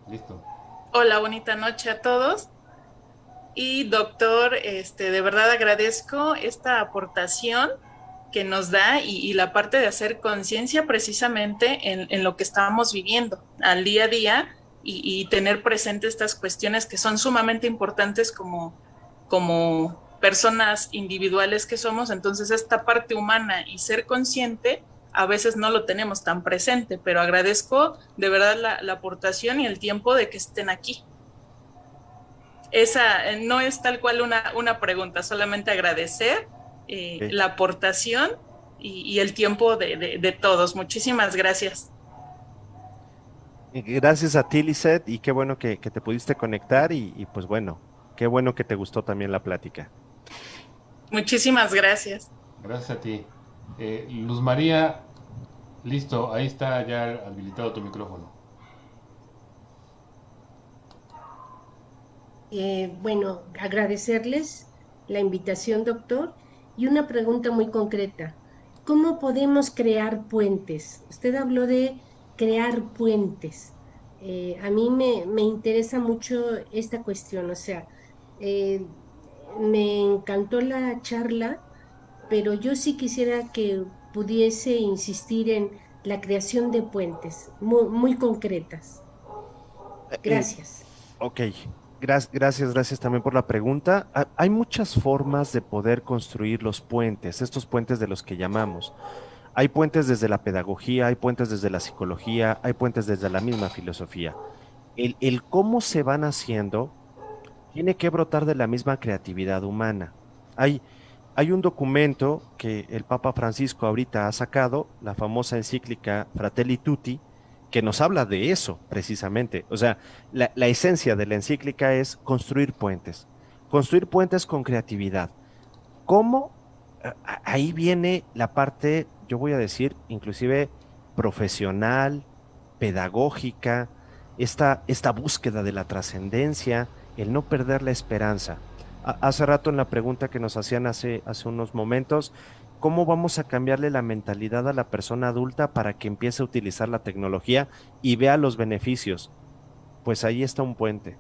Listo.
Hola, bonita noche a todos. Y doctor, de verdad agradezco esta aportación que nos da y la parte de hacer conciencia precisamente en lo que estábamos viviendo al día a día y tener presente estas cuestiones que son sumamente importantes como personas individuales que somos. Entonces esta parte humana y ser consciente a veces no lo tenemos tan presente, pero agradezco de verdad la aportación y el tiempo de que estén aquí. Esa no es tal cual una pregunta, solamente agradecer la aportación y el tiempo de todos. Muchísimas gracias.
Gracias a ti, Lisette, y qué bueno que te pudiste conectar y pues bueno, qué bueno que te gustó también la plática.
Muchísimas gracias.
Gracias a ti. Luz María, listo, ahí está ya habilitado tu micrófono.
Bueno, agradecerles la invitación, doctor, y una pregunta muy concreta. ¿Cómo podemos crear puentes? Usted habló de crear puentes. A mí me interesa mucho esta cuestión, o sea, me encantó la charla, pero yo sí quisiera que pudiese insistir en la creación de puentes muy, muy concretas. Gracias.
Ok, gracias también por la pregunta. Hay muchas formas de poder construir los puentes, estos puentes de los que llamamos. Hay puentes desde la pedagogía, hay puentes desde la psicología, hay puentes desde la misma filosofía. El cómo se van haciendo tiene que brotar de la misma creatividad humana. Hay un documento que el Papa Francisco ahorita ha sacado, la famosa encíclica Fratelli Tutti, que nos habla de eso precisamente. O sea, la esencia de la encíclica es construir puentes con creatividad. ¿Cómo? Ahí viene la parte, yo voy a decir, inclusive profesional, pedagógica, esta búsqueda de la trascendencia, el no perder la esperanza. Hace rato en la pregunta que nos hacían hace unos momentos, ¿cómo vamos a cambiarle la mentalidad a la persona adulta para que empiece a utilizar la tecnología y vea los beneficios? Pues ahí está un puente.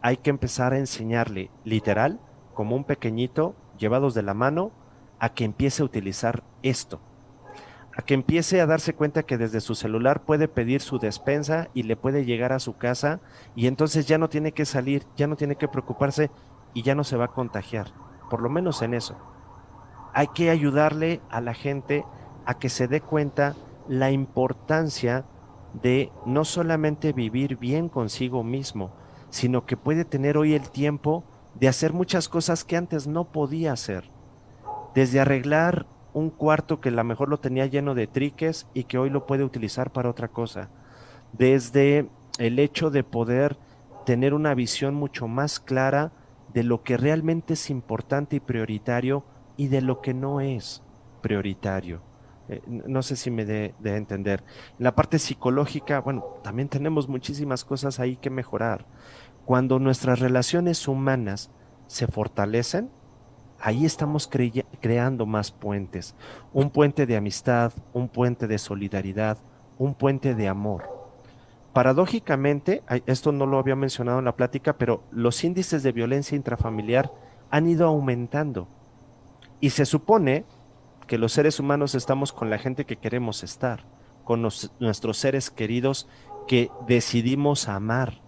Hay que empezar a enseñarle, literal, como un pequeñito, llevados de la mano, a que empiece a utilizar esto. A que empiece a darse cuenta que desde su celular puede pedir su despensa y le puede llegar a su casa y entonces ya no tiene que salir, ya no tiene que preocuparse y ya no se va a contagiar, por lo menos en eso. Hay que ayudarle a la gente a que se dé cuenta la importancia de no solamente vivir bien consigo mismo, sino que puede tener hoy el tiempo de hacer muchas cosas que antes no podía hacer. Desde arreglar un cuarto que a lo mejor lo tenía lleno de triques y que hoy lo puede utilizar para otra cosa. Desde el hecho de poder tener una visión mucho más clara de lo que realmente es importante y prioritario y de lo que no es prioritario. No sé si me de entender. En la parte psicológica, bueno, también tenemos muchísimas cosas ahí que mejorar. Cuando nuestras relaciones humanas se fortalecen, ahí estamos creando más puentes. Un puente de amistad, un puente de solidaridad, un puente de amor. Paradójicamente, esto no lo había mencionado en la plática, pero los índices de violencia intrafamiliar han ido aumentando. Y se supone que los seres humanos estamos con la gente que queremos estar, con nuestros seres queridos que decidimos amar.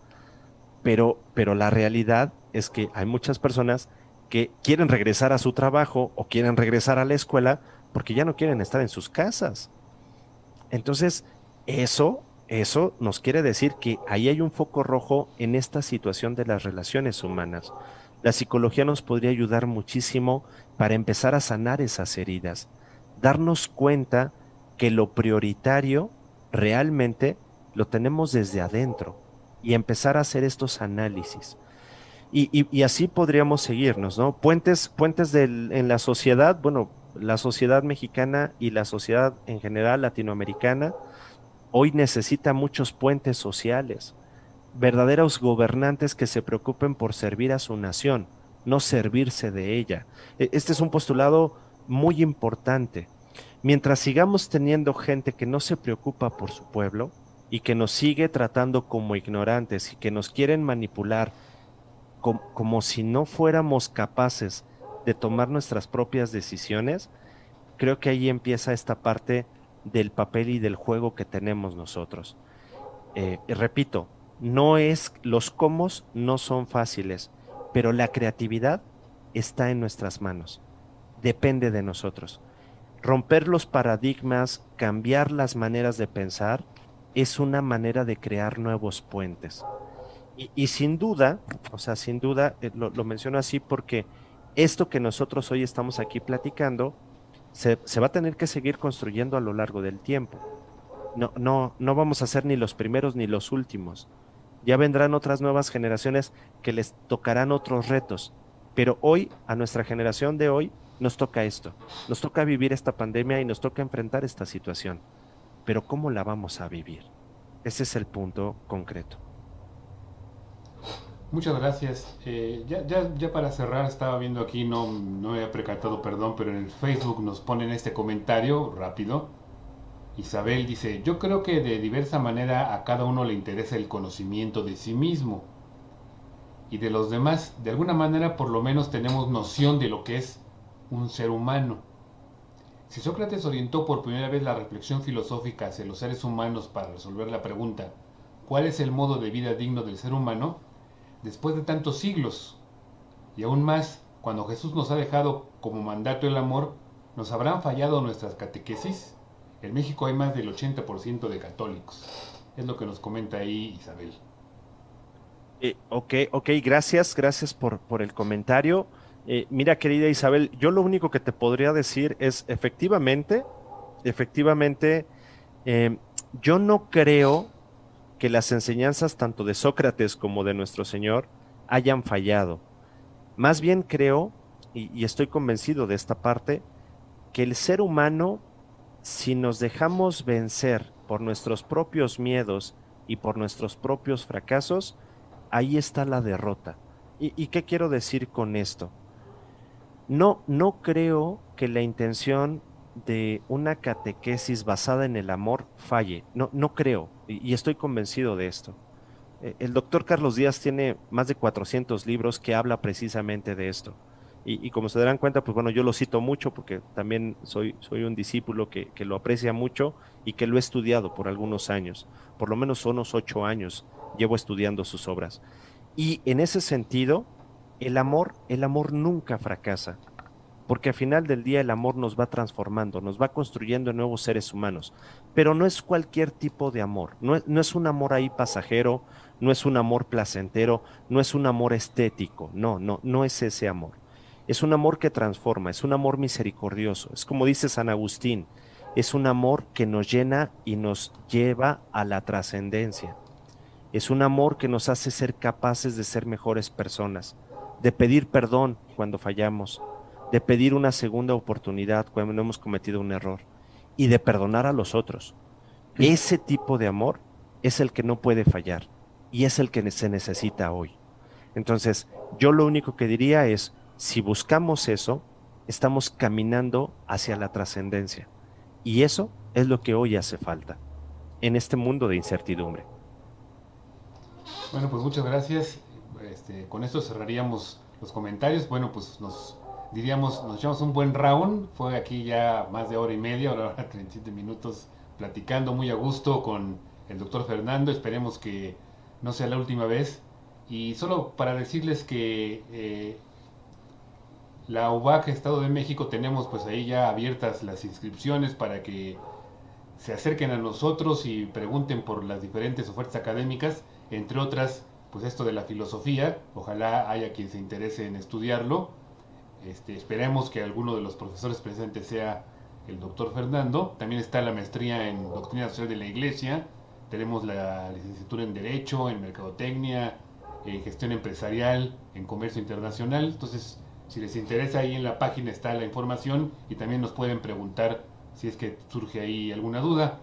Pero la realidad es que hay muchas personas que quieren regresar a su trabajo o quieren regresar a la escuela porque ya no quieren estar en sus casas. Entonces, eso nos quiere decir que ahí hay un foco rojo en esta situación de las relaciones humanas. La psicología nos podría ayudar muchísimo para empezar a sanar esas heridas, darnos cuenta que lo prioritario realmente lo tenemos desde adentro y empezar a hacer estos análisis. Y así podríamos seguirnos, ¿no? Puentes en la sociedad, bueno, la sociedad mexicana y la sociedad en general latinoamericana hoy necesita muchos puentes sociales, verdaderos gobernantes que se preocupen por servir a su nación, no servirse de ella. Este es un postulado muy importante. Mientras sigamos teniendo gente que no se preocupa por su pueblo y que nos sigue tratando como ignorantes y que nos quieren manipular como si no fuéramos capaces de tomar nuestras propias decisiones, creo que ahí empieza esta parte del papel y del juego que tenemos nosotros. Y repito, los cómo no son fáciles, pero la creatividad está en nuestras manos, depende de nosotros. Romper los paradigmas, cambiar las maneras de pensar, es una manera de crear nuevos puentes. Y sin duda, o sea, sin duda, lo menciono así porque esto que nosotros hoy estamos aquí platicando, se va a tener que seguir construyendo a lo largo del tiempo. No vamos a ser ni los primeros ni los últimos. Ya vendrán otras nuevas generaciones que les tocarán otros retos. Pero hoy, a nuestra generación de hoy, nos toca esto. Nos toca vivir esta pandemia y nos toca enfrentar esta situación. Pero ¿cómo la vamos a vivir? Ese es el punto concreto.
Muchas gracias. Ya para cerrar, estaba viendo aquí, no me había percatado, perdón, pero en el Facebook nos ponen este comentario rápido. Isabel dice, yo creo que de diversa manera a cada uno le interesa el conocimiento de sí mismo y de los demás. De alguna manera por lo menos tenemos noción de lo que es un ser humano. Si Sócrates orientó por primera vez la reflexión filosófica hacia los seres humanos para resolver la pregunta, ¿cuál es el modo de vida digno del ser humano? Después de tantos siglos, y aún más, cuando Jesús nos ha dejado como mandato el amor, ¿nos habrán fallado nuestras catequesis? En México hay más del 80% de católicos. Es lo que nos comenta ahí Isabel.
Ok, gracias por el comentario. Mira, querida Isabel, yo lo único que te podría decir es, efectivamente, yo no creo que las enseñanzas tanto de Sócrates como de nuestro Señor hayan fallado. Más bien creo, y estoy convencido de esta parte, que el ser humano, si nos dejamos vencer por nuestros propios miedos y por nuestros propios fracasos, ahí está la derrota. ¿Y qué quiero decir con esto? No creo que la intención de una catequesis basada en el amor falle. No creo, y estoy convencido de esto. El doctor Carlos Díaz tiene más de 400 libros que habla precisamente de esto. Y como se darán cuenta, pues bueno, yo lo cito mucho porque también soy un discípulo que lo aprecia mucho y que lo he estudiado por algunos años. Por lo menos unos 8 años llevo estudiando sus obras. Y en ese sentido, el amor nunca fracasa. Porque al final del día el amor nos va transformando, nos va construyendo en nuevos seres humanos. Pero no es cualquier tipo de amor, no es un amor ahí pasajero, no es un amor placentero, no es un amor estético, no es ese amor. Es un amor que transforma, es un amor misericordioso. Es como dice San Agustín, es un amor que nos llena y nos lleva a la trascendencia. Es un amor que nos hace ser capaces de ser mejores personas, de pedir perdón cuando fallamos, de pedir una segunda oportunidad cuando hemos cometido un error y de perdonar a los otros. Ese tipo de amor es el que no puede fallar y es el que se necesita hoy. Entonces, yo lo único que diría es, si buscamos eso, estamos caminando hacia la trascendencia. Y eso es lo que hoy hace falta en este mundo de incertidumbre.
Bueno, pues muchas gracias. Con esto cerraríamos los comentarios. Bueno, pues nos echamos un buen round. Fue aquí ya más de hora y media, ahora 37 minutos platicando muy a gusto con el doctor Fernando. Esperemos que no sea la última vez. Y solo para decirles que la UBAC Estado de México tenemos pues ahí ya abiertas las inscripciones para que se acerquen a nosotros y pregunten por las diferentes ofertas académicas, entre otras pues esto de la filosofía. Ojalá haya quien se interese en estudiarlo. Esperemos que alguno de los profesores presentes sea el doctor Fernando. También está la maestría en Doctrina Social de la Iglesia. Tenemos la licenciatura en Derecho, en Mercadotecnia, en Gestión Empresarial, en Comercio Internacional. Entonces, si les interesa, ahí en la página está la información y también nos pueden preguntar si es que surge ahí alguna duda.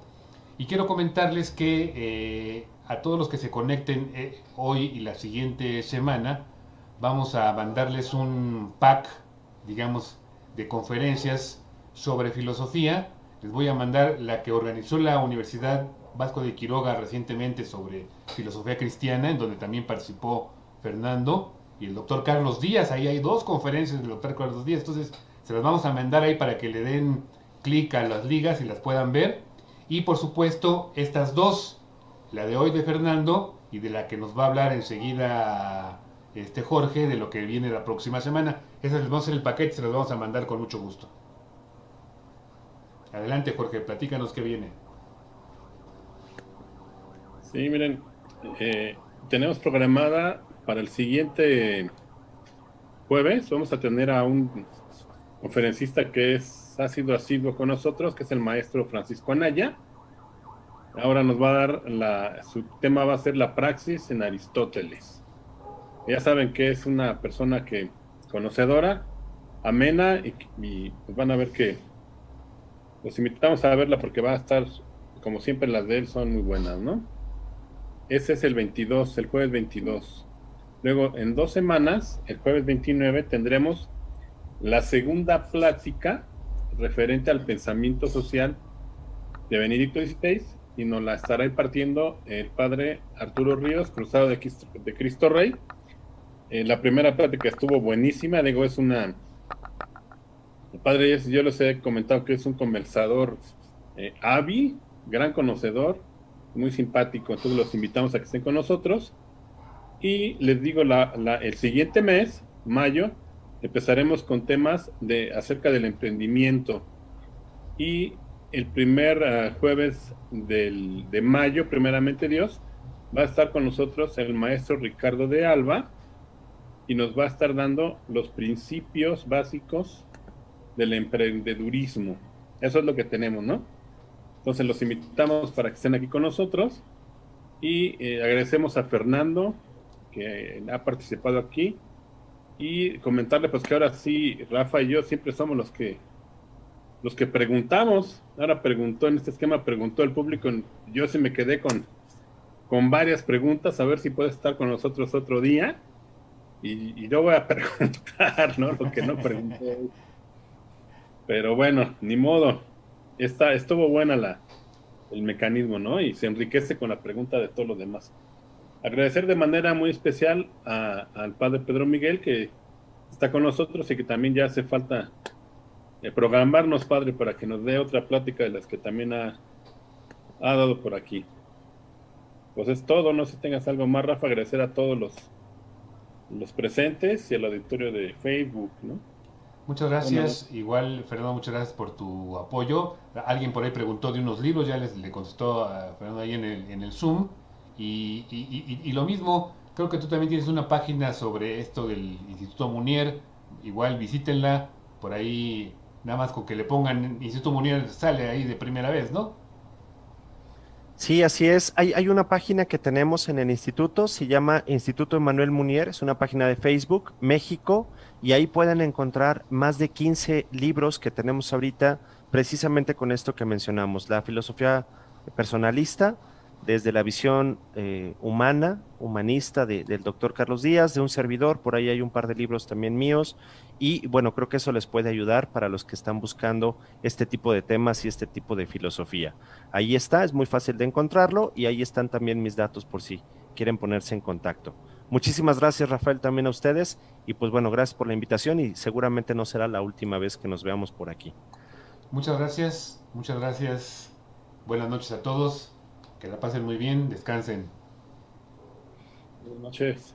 Y quiero comentarles que a todos los que se conecten hoy y la siguiente semana, vamos a mandarles un pack, digamos, de conferencias sobre filosofía. Les voy a mandar la que organizó la Universidad Vasco de Quiroga recientemente sobre filosofía cristiana, en donde también participó Fernando y el doctor Carlos Díaz. Ahí hay 2 conferencias del doctor Carlos Díaz, entonces se las vamos a mandar ahí para que le den clic a las ligas y las puedan ver. Y por supuesto estas 2, la de hoy de Fernando y de la que nos va a hablar enseguida Jorge, de lo que viene la próxima semana. Esas les vamos a hacer el paquete, se las vamos a mandar con mucho gusto. Adelante, Jorge, platícanos qué viene.
Sí, miren, tenemos programada para el siguiente jueves, vamos a tener a un conferencista que ha sido asiduo con nosotros, que es el maestro Francisco Anaya. Ahora nos va a dar, su tema va a ser la praxis en Aristóteles. Ya saben que es una persona conocedora, amena, y pues van a ver que los invitamos a verla porque va a estar, como siempre, las de él son muy buenas, ¿no? Ese es el 22, el jueves 22. Luego, en 2 semanas, el jueves 29, tendremos la segunda plática referente al pensamiento social de Benedicto XVI, y nos la estará impartiendo el padre Arturo Ríos, cruzado de Cristo Rey. La primera plática estuvo buenísima, digo, el padre, yo les he comentado que es un conversador hábil, gran conocedor, muy simpático, entonces los invitamos a que estén con nosotros. Y les digo, el siguiente mes, mayo, empezaremos con temas acerca del emprendimiento. Y el primer jueves de mayo, primeramente Dios, va a estar con nosotros el maestro Ricardo de Alba y nos va a estar dando los principios básicos del emprendedurismo. Eso es lo que tenemos, ¿no? Entonces los invitamos para que estén aquí con nosotros y agradecemos a Fernando que ha participado aquí y comentarle pues que ahora sí, Rafa y yo siempre somos los que preguntamos. Ahora preguntó en este esquema, preguntó el público, yo sí me quedé con varias preguntas, a ver si puede estar con nosotros otro día y yo voy a preguntar, ¿no? Lo que no pregunté. Pero bueno, ni modo. Estuvo buena el mecanismo, ¿no? Y se enriquece con la pregunta de todos los demás. Agradecer de manera muy especial al padre Pedro Miguel, que está con nosotros y que también ya hace falta programarnos, padre, para que nos dé otra plática de las que también ha dado por aquí. Pues es todo, no sé si tengas algo más, Rafa. Agradecer a todos los presentes y al auditorio de Facebook, ¿no?
Muchas gracias. Bueno, igual, Fernando, muchas gracias por tu apoyo. Alguien por ahí preguntó de unos libros, ya le contestó a Fernando ahí en el Zoom. Y lo mismo, creo que tú también tienes una página sobre esto del Instituto Munier, igual visítenla, por ahí nada más con que le pongan Instituto Munier sale ahí de primera vez, ¿no?
Sí, así es. Hay una página que tenemos en el instituto, se llama Instituto Emanuel Munier, es una página de Facebook, México, y ahí pueden encontrar más de 15 libros que tenemos ahorita, precisamente con esto que mencionamos, la filosofía personalista, desde la visión humana, humanista del doctor Carlos Díaz, de un servidor, por ahí hay un par de libros también míos, y bueno, creo que eso les puede ayudar para los que están buscando este tipo de temas y este tipo de filosofía. Ahí está, es muy fácil de encontrarlo y ahí están también mis datos por si quieren ponerse en contacto. Muchísimas gracias, Rafael, también a ustedes y pues bueno, gracias por la invitación y seguramente no será la última vez que nos veamos por aquí.
Muchas gracias, muchas gracias. Buenas noches a todos, que la pasen muy bien, descansen.
Buenas noches.